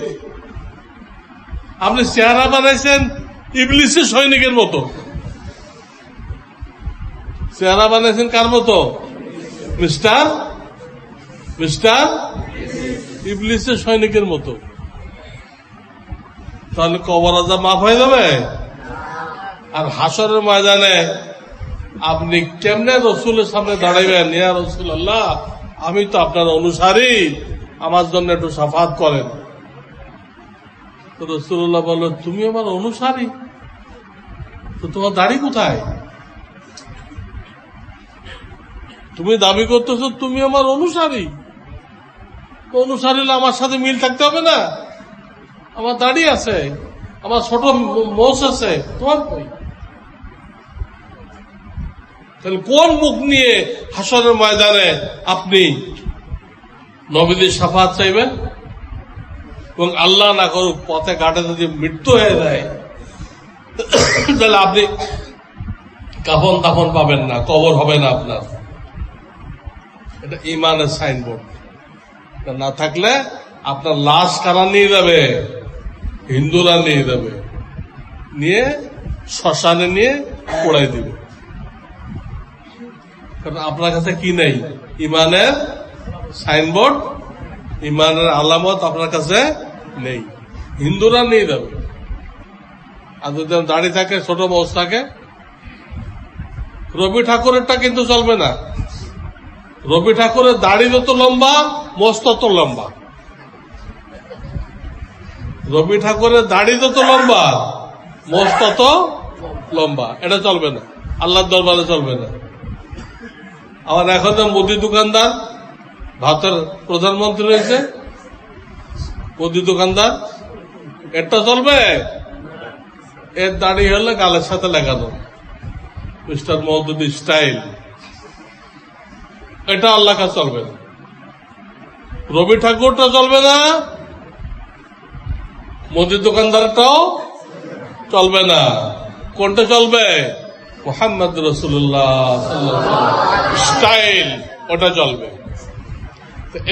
আপনি চেহারা বানাইছেন ইবলিসের সৈনিকের মতো। চেহারা বানাইছেন কার মতো? মিস্টার ইবলিসের সৈনিকের মতো। তাহলে কবর আযাব মাফ হয়ে যাবে? আর হাসরের ময়দানে আপনি কেমনে রসুলের সামনে দাঁড়াইবেন? ইয়া রাসূলুল্লাহ, আমি তো আপনার অনুসারী, আমার জন্য একটু শাফাত করেন। তো রাসূলুল্লাহ বলল, তুমি আমার অনুসারী, তো তোমার দাড়ি কোথায়? তুমি দাবি করতেছো তুমি আমার অনুসারী, অনুসারী হলে আমার সাথে মিল থাকতে হবে না? আমার দাড়ি আছে, আমার ছোট মোষ আছে, তোমার কই? তাহলে কোন মুখ নিয়ে হাসরের ময়দানে আপনি নবীদের শাফাত চাইবেন? এবং আল্লাহ না করুক পথে ঘাটে যদি মৃত্যু হয়ে যায়, তাহলে আপনি কাফন দাফন পাবেন না, কবর হবে না আপনার। এটা ইমানের সাইনবোর্ড। না থাকলে আপনার লাশ কারা নিয়ে যাবে? হিন্দুরা নিয়ে যাবে, নিয়ে শ্মশানে নিয়ে পোড়াই দিবে। কারণ আপনার কাছে কি নেই? ইমানের সাইনবোর্ড, ইমানের আলামত আপনার কাছে নেই। হিন্দুরা নিয়ে যাবে। আর যদি দাড়ি থাকে, ছোট মোষ থাকে। রবি ঠাকুরেরটা কিন্তু চলবে না। রবি ঠাকুরের দাড়ি যত লম্বা, মোষ তত লম্বা। রবি ঠাকুরের দাড়ি যত লম্বা, মোষ তত লম্বা। এটা চলবে না, আল্লাহর দরবারে চলবে না। আমার এখন মুদি দোকানদার, ভারতের প্রধানমন্ত্রী রয়েছে, মুদি দোকানদার, এটা চলবে? এর দাড়ি হলে গালের সাথে লাগানো মিস্টার মওদুদি স্টাইল, এটা আল্লাহ কাছে চলবে না। রবি ঠাকুরটা চলবে না, মুদি দোকানদারটাও চলবে না। কোনটা চলবে? মুহাম্মদ রাসূলুল্লাহ সাল্লাল্লাহু আলাইহি ওয়াসাল্লাম স্টাইল, ওটা চলবে।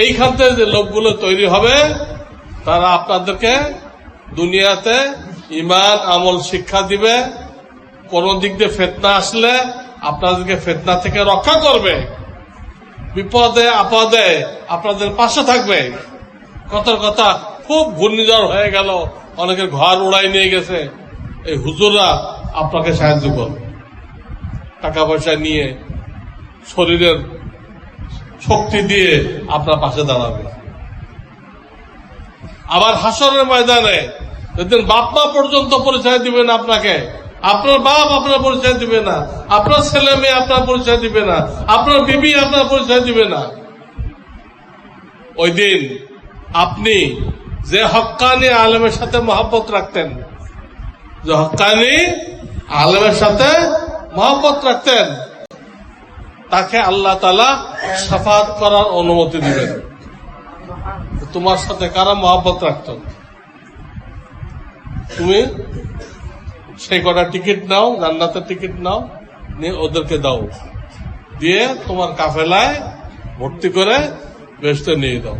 এইখান থেকে যে লোকগুলো তৈরি হবে, তারা আপনাদেরকে দুনিয়াতে ঈমান আমল শিক্ষা দিবে। কোন দিক দিয়ে ফিতনা আসলে আপনাদেরকে ফিতনা থেকে রক্ষা করবে, বিপদে আপদে আপনাদের পাশে থাকবে। কথার কথা, খুব ঘূর্ণিঝড় হয়ে গেল, অনেকের ঘর উড়াই নিয়ে গেছে, এই হুজুররা আপনাকে সাহায্য করবে, টাকা পয়সা নিয়ে, শরীরের শক্তি দিয়ে আপনার পাশে দাঁড়াবে। আবার হাসরের ময়দানে যেদিন বাপ মা পর্যন্ত পরিচয় দিবে না আপনাকে, আপনার বাপ আপনার পরিচয় দিবে না, আপনার ছেলে মেয়ে আপনার পরিচয় দিবে না, আপনার বিবি আপনার পরিচয় দিবে না, ওই দিন আপনি যে হক্কানি আলেমের সাথে মহব্বত রাখতেন, যে হক্কানি আলেমের সাথে মহব্বত রাখতেন, তাকে আল্লাহ তাআলা শাফাত করার অনুমতি দিবেন। তোমার সাথে কারা মহব্বত রাখত? তুমি সেই কটা টিকিট নাও, জান্নাতের টিকিট নাও, নিয়ে ওদেরকে দাও, দিয়ে তোমার কাফেলায় ভর্তি করে বেহেশতে নিয়ে দাও।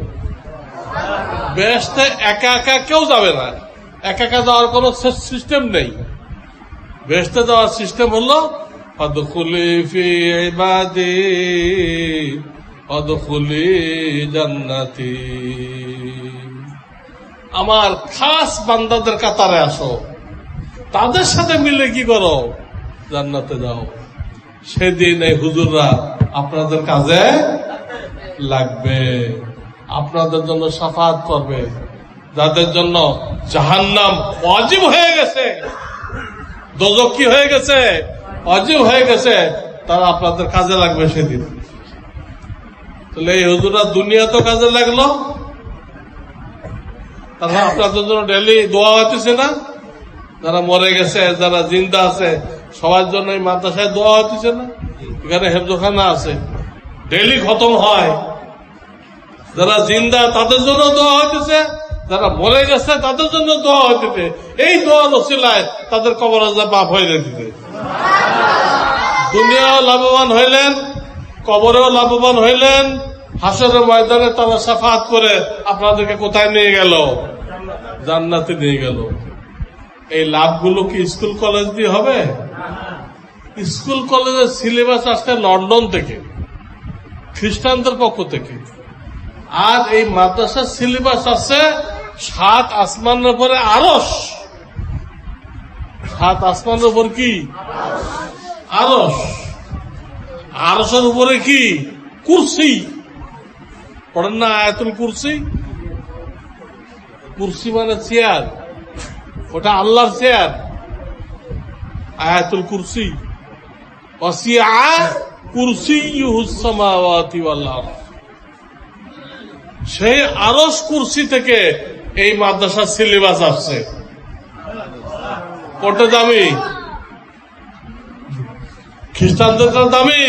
বেহেশতে একা একা কেউ যাবে না, একা একা যাওয়ার কোন সিস্টেম নেই। বেহেশতে যাওয়ার সিস্টেম হলো ফাদখুলি ফি ইবাদি ফাদখুলি জান্নাতি, আমার খাস বান্দাদের কাতারে আসো, তাদের সাথে মিলে কি করো? জান্নাতে যাও। সেদিন এই হুজুররা আপনাদের কাজে লাগবে, আপনাদের জন্য শাফাত করবে। যাদের জন্য জাহান্নাম ওয়াজিব হয়ে গেছে, দোজখ কি হয়ে গেছে? ওয়াজিব হয়ে গেছে, তারা আপনাদের কাজে লাগবে সেদিন। তাহলে এই হুজুররা দুনিয়া তো কাজে লাগলো, তারা আপনাদের জন্য ডেইলি দোয়া হইতেছে না? যারা মরে গেছে, যারা জিন্দা আছে, সবার জন্য এই মাদ্রাসায় দোয়া হইতেছে না? এখানে হেফজখানা আছে, ডেইলি খতম হয়, যারা জিন্দা তাদের জন্য দোয়া হইতেছে, যারা মরে গেছে তাদের জন্য দোয়া হইতেছে। এই দোয়ার ওসিলায় তাদের কবর আযাব মাফ হয়ে যেতেছে। দুনিয়াও লাভবান হইলেন, কবরেও লাভবান হইলেন, হাসরের ময়দানে তারা শাফাআত করে আপনাদেরকে কোথায় নিয়ে গেল? জান্নাতে নিয়ে গেল। এই লাভগুলো কি স্কুল কলেজ দিয়ে হবে? স্কুল কলেজের সিলেবাস আসছে লন্ডন থেকে, খ্রিস্টানদের পক্ষ থেকে। আর এই মাদ্রাসার সিলেবাস আছে 7 আসমানের উপরে আরশ। 7 আসমানের উপর কি? আরশ। আরশের উপরে কি? কুরসি। পড়েন না আয়াতুল কুরসি? কুরসি মানে চেয়ার, ওটা আল্লাহর চেয়ার। আয়াতুল কুরসি, ওয়াসিআ কুরসিয়ুহুস সামাওয়াতি ওয়াল আরদ। সেই আরশ কুরসি থেকে এই মাদ্রাসার সিলেবাস আসছে। কোনটা দামি? খ্রিস্টানদেরটা দামি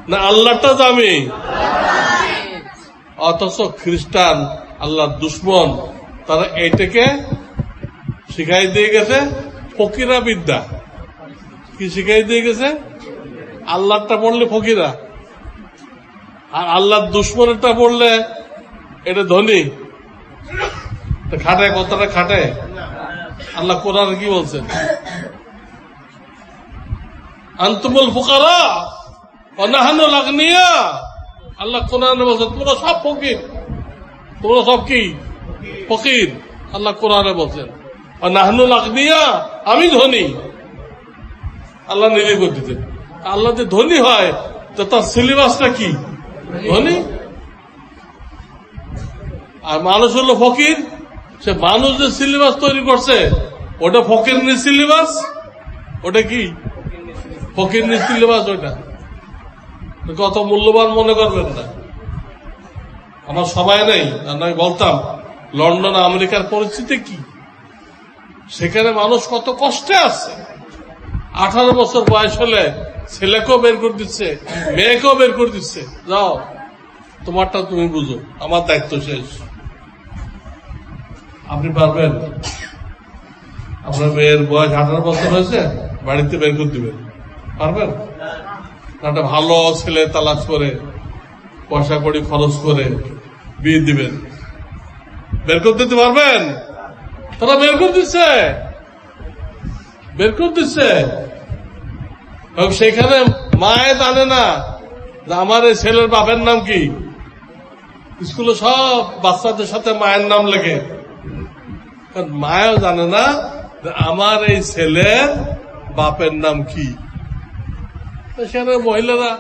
না আল্লাহটা দামি? অথচ খ্রিস্টান আল্লাহর দুশ্মন, তারা এইটাকে শিখাই দিয়ে গেছে ফকিরা বিদ্যা। কি শিখাই দিয়ে গেছে? আল্লাহটা পড়লে ফকিরা, আর আল্লাহর দুশ্মনেরটা পড়লে এটা ধনী। খাটায়, কথাটা খাটায়। আল্লাহ কোরআনে কি বলছেন? আনতুমুল ফুকারা ওয়া নাহনুল আগনিয়া। আল্লাহ কোরআনে বলছেন তোমরা সব ফকির, তোমরা সব কি? ফকির। আল্লাহ কোরআনে বলছেন ওয়া নাহনুল আগনিয়া, আমি ধনী। আল্লাহ নিজে করতেছেন। আল্লাহ যে ধনী হয় তো তার সিলেবাসটা কি? ধনী। আর মানুষ হলো ফকির, সে মানুষ যে সিলেবাস তৈরি করছে ওটা ফকিরনি সিলেবাস। ওটা কি? ফকিরনি সিলেবাস। ওইটা কত মূল্যবান মনে করবেন না। আমার সময় নেই, আমি বলতাম লন্ডন আমেরিকার পরিস্থিতি কি, সেখানে মানুষ কত কষ্টে আছে। 18 বছর বয়স হলে ছেলেকেও বের করে দিচ্ছে, মেয়েকেও বের করে দিচ্ছে, যাও তোমারটা তুমি বুঝো, আমার দায়িত্ব শেষ। আপনি পারবেন? আপনার মেয়ের বয়স 18 বছর হয়েছে, বাড়িতে বের করে দিবেন? পারবেন? একটা ভালো ছেলে তালাশ করে পয়সা কড়ি খরচ করে বিয়ে দিবেন? বের করে দিতে পারবেন? তারা বের করে দিচ্ছে, বের করে দিচ্ছে। সেখানে মায়ে জানে না যে আমার এই ছেলের বাপের নাম কি। স্কুলে সব বাচ্চাদের সাথে মায়ের নাম লেখে, কারণ মায়েও জানে না যে আমার এই ছেলের বাপের নাম কি। সেখানে মহিলারা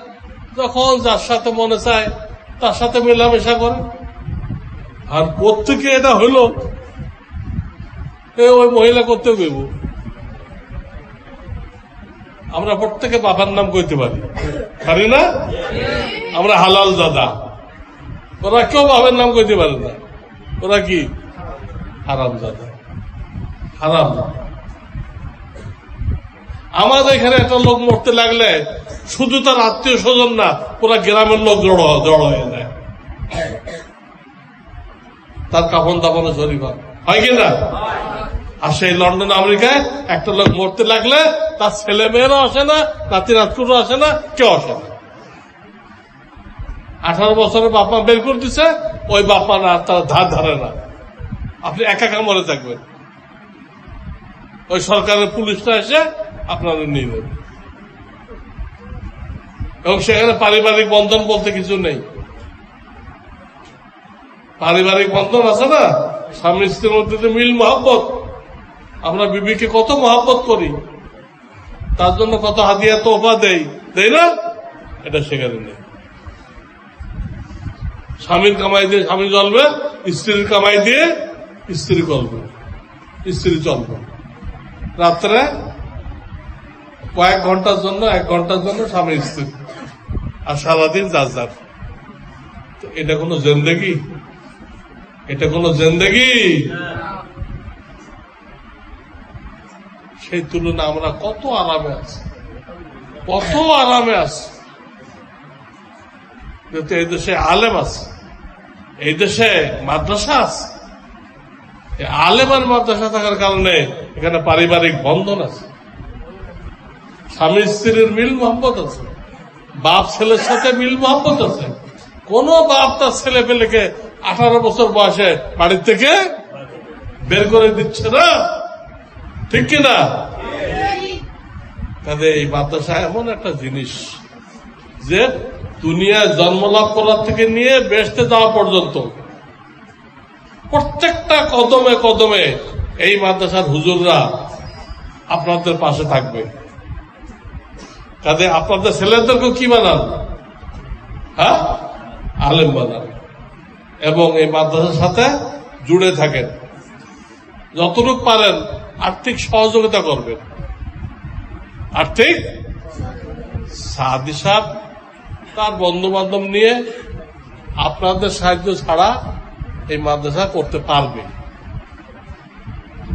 যখন যার সাথে মনে চায় তার সাথে মেলামেশা করে। আর কোত্থেকে এটা হইল ওই মহিলা করতে গইব। আমরা প্রত্যেকে বাবার নাম কইতে পারি না? আমরা হালাল দাদা। ওরা কেউ বাবার নাম কইতে পারে না। ওরা কি? হারাম দাদা, হারাম। আমাদের এখানে একটা লোক মরতে লাগলে শুধু তার আত্মীয় স্বজন না, পুরা গ্রামের লোক জড় হয়ে যায়। তার কাফন দাফনে শরীর হয় কিনা? আর সেই লন্ডন আমেরিকায় একটা লোক মরতে লাগলে তার ছেলে মেয়েরাও আসে না, নাতি নাতকুরও আসে না, কেউ আসে না। 18 বছরের বাপমা বের করে দিচ্ছে, ওই বাপমা না তারা ধার ধারে না। আপনি একা একা মরে থাকবেন, ওই সরকারের পুলিশটা এসে আপনাদের নিয়ে নেবে। এবং সেখানে পারিবারিক বন্ধন বলতে কিছু নেই। পারিবারিক বন্ধন আছে না, স্বামী স্ত্রীর মধ্যে মিল মহব্বত। আমরা বিবিকে কত মহব্বত করি, তার জন্য কত হাদিয়া তোফা দেই না, এটা সেখানে নেই। স্বামীর কামাই দিয়ে স্বামী চলবে, স্ত্রীর কামাই দিয়ে স্ত্রী চলবে, স্ত্রী চলবে। রাত্রে কয়েক ঘন্টার জন্য, 1 ঘন্টার জন্য স্বামী স্ত্রী, আর সারাদিন যার। তো এটা কোনো জিন্দেগি? এটা কোনো জিন্দেগি? সেই তুলনা আমরা কত আরামে আছি, কত আরামে আছি। এই দেশে আলেম আছে, এই দেশে মাদ্রাসা আছে, আলেমান মাদ্রাসা থাকার কারণে এখানে পারিবারিক বন্ধন আছে, স্বামী স্ত্রীর মিল মোহাম্মত আছে, বাপ ছেলের সাথে মিল মোহাম্মত আছে। কোন বাপ তার ছেলে পেলেকে 18 বছর বয়সে বাড়ির থেকে বের করে দিচ্ছে না, ঠিক কিনা? তাহলে এই মাদ্রাসা এমন একটা জিনিস যে দুনিয়ায় জন্মলাভ করার থেকে নিয়ে বেহেশতে যাওয়া পর্যন্ত প্রত্যেকটা কদমে কদমে এই মাদ্রাসার হুজুররা আপনাদের পাশে থাকবে। কাজে আপনাদের ছেলেদেরকেও কি বানান? হ্যাঁ, আলেম বানান, এবং এই মাদ্রাসার সাথে জুড়ে থাকেন। যতটুকু পারেন আর্থিক সহযোগিতা করবেন। আর্থিক সাদি সাহেব তার বন্ধু বান্ধব নিয়ে আপনাদের সাহায্য ছাড়া এই মাদ্রাসা করতে পারবে,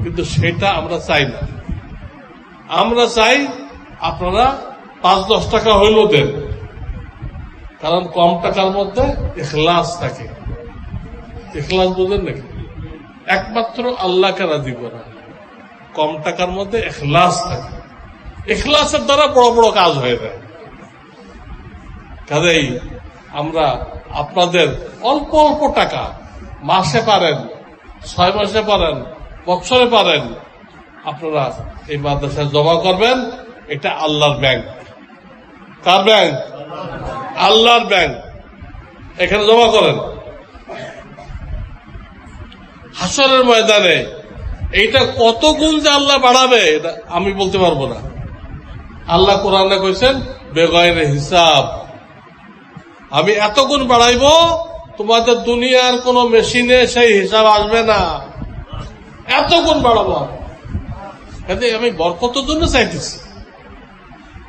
কিন্তু সেটা আমরা চাই না। আমরা চাই আপনারা 5-10 টাকা হইলেও দেন, কারণ কম টাকার মধ্যে ইখলাস থাকে। ইখলাস বুঝেন নাকি? একমাত্র আল্লাহকে রাজি করা। কম টাকার মধ্যে ইখলাস থাকে, ইখলাসের দ্বারা বড় বড় কাজ হয়ে যায়। কাজেই আমরা আপনাদের অল্প অল্প টাকা, মাসে পারেন, 6 মাসে পারেন, বছরে পারেন, আপনারা এই মাদ্রাসায় জমা করবেন। এটা আল্লাহর ব্যাংক। কার ব্যাংক? আল্লাহর ব্যাংক। এখানে জমা করেন। হাসরের ময়দানে এইটা কত গুণ যে আল্লাহ বাড়াবে এটা আমি বলতে পারবো না। আল্লাহ কোরআনে কইছেন বেগয়রে হিসাব, আমি এত গুণ বাড়াইব তোমাদের দুনিয়ার কোন মেশিনে সেই হিসাব আসবে না, এত গুণ বাড়াবো। আমি বরকতের জন্য চাইতেছি,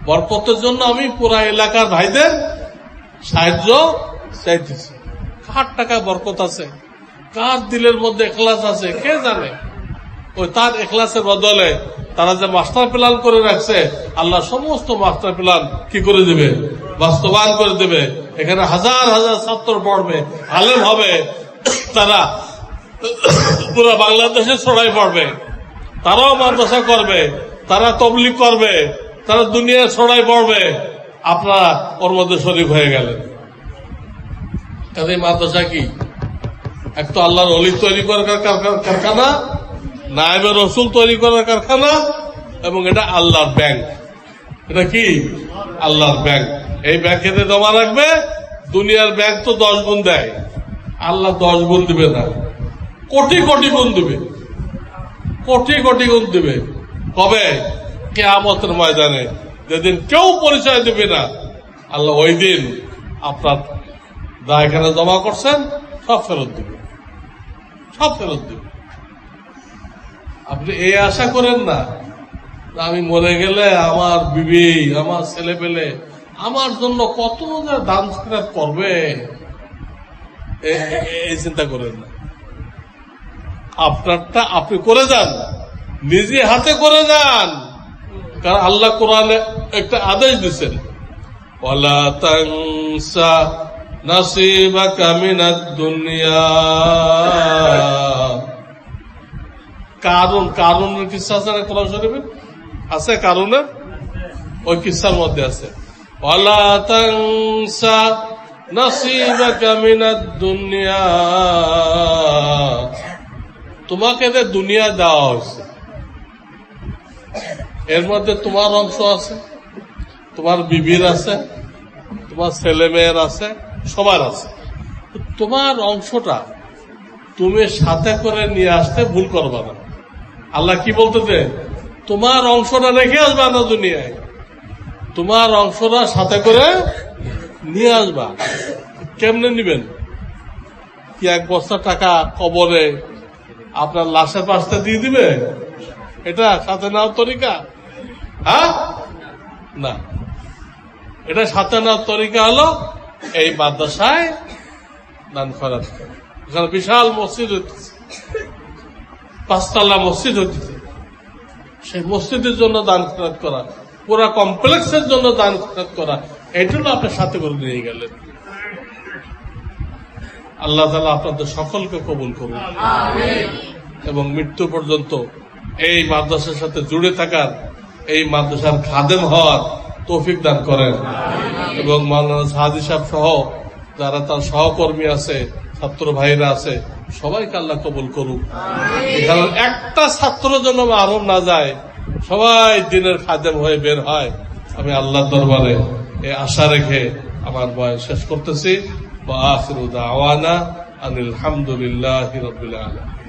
বরকতের জন্য আমি পুরা এলাকার ভাইদের সাহায্য চাইতেছি। কার টাকা বরকত আছে, কার দিলের মধ্যে এখলাস আছে কে জানে। ওই তার এখলাসের বদলে তারা যে মাস্টার প্ল্যান করে রাখছে, আল্লাহ সমস্ত মাস্টার প্ল্যান কি করে দেবে? বাস্তবায়ন করে দেবে। এখানে হাজার হাজার ছাত্র পড়বে, আলেম হবে, তারা পুরো বাংলাদেশে ছড়াই পড়বে, তারাও মাদ্রাসা করবে, তারা তবলিগ করবে, তারা দুনিয়া ছড়াই পড়বে। আপনারা ওর মধ্যে শরীক হয়ে গেলেন। কাজে মাদ্রাসা কি এক তো আল্লাহর ওলি তৈরি করার কারখানা, নায়েবে রসুল তৈরি করার কারখানা, এবং এটা আল্লাহর ব্যাংক। এটা কি? আল্লাহর ব্যাংক। এই ব্যাংকে জমা রাখবে। দুনিয়ার ব্যাংক তো 10 গুণ দেয়, আল্লাহ 10 গুণ দিবে না, কোটি কোটি গুণ দিবে, কোটি কোটি গুণ দিবে। কবে? কিয়ামতের ময়দানে, যেদিন কেউ পরিচয় দিবে না, আল্লাহ ওই দিন আপনার যা এখানে জমা করছেন সব ফেরত দিবে, সব ফেরত দিবে। আপনি এই আশা করেন না আমি মরে গেলে আমার বিবি, আমার ছেলে পেলে আমার জন্য কত যে দান খয়রাত করবে, এই চিন্তা করেন না। আপনারটা আপনি করে যান, নিজে হাতে করে যান। কারণ আল্লাহ কোরআনে একটা আদেশ দিচ্ছেন, ওয়ালা তানসা নাসিবাকা মিনাদ দুনিয়া। কারুনের কিসসা আছে না কোরআন শরীফে? আছে কারুনের, ওই কিসসার মধ্যে আছে ওয়ালা তানসা নাসিবাকা মিনাদ দুনিয়া। তোমাকে যে দুনিয়া দেওয়া হয়েছে এর মধ্যে তোমার অংশ আছে, তোমার বিবির আছে, তোমার ছেলে মেয়ের আছে, সবার আছে। তোমার অংশটা তুমি সাথে করে নিয়ে আসতে ভুল করবা না। আল্লাহ কি বলতেছে? তোমার অংশটা রেখে আসবা না দুনিয়ায়, তোমার অংশটা সাথে করে নিয়ে আসবা। কেমনে নিবেন? কি 1 বস্তা টাকা কবরে আপনার লাশের পাশে দিয়ে দিবে? এটা সাথে নেওয়ার তরিকা? হ্যাঁ, না। এটা সাথে নেওয়ার তরিকা হলো এই মাদ্রাসায় দান খয়রাত। এখানে বিশাল মসজিদ হইতেছে, 5 তলা মসজিদ হইতেছে, সেই মসজিদের জন্য দান খয়রাত করা, পুরা কমপ্লেক্সের জন্য দান খয়রাত করা, এটা হলো আপনার সাথে করে নিয়ে গেলেন। আল্লাহ তাআলা আপনাদের সকলকে কবুল করুন এবং মৃত্যু পর্যন্ত এই মাদ্রাসার সাথে জুড়ে থাকার, এই মাদ্রাসার খাদেম হওয়ার তৌফিক দান করেন এবং মাওলানা সাহাদী সাহেব সহ যারা তার সহকর্মী আছে, ছাত্র ভাইরা আছে, সবাইকে আল্লাহ কবুল করুক। কারণ একটা ছাত্র যেন মাহরুম না যায়, সবাই দিনের খাদেম হয়ে বের হয়। আমি আল্লাহর দরবারে এই আশা রেখে আমার বয়ান শেষ করতেছি। ওয়া আখিরু দাওয়ানা আনিল হামদুলিল্লাহি রাব্বিল আলামিন।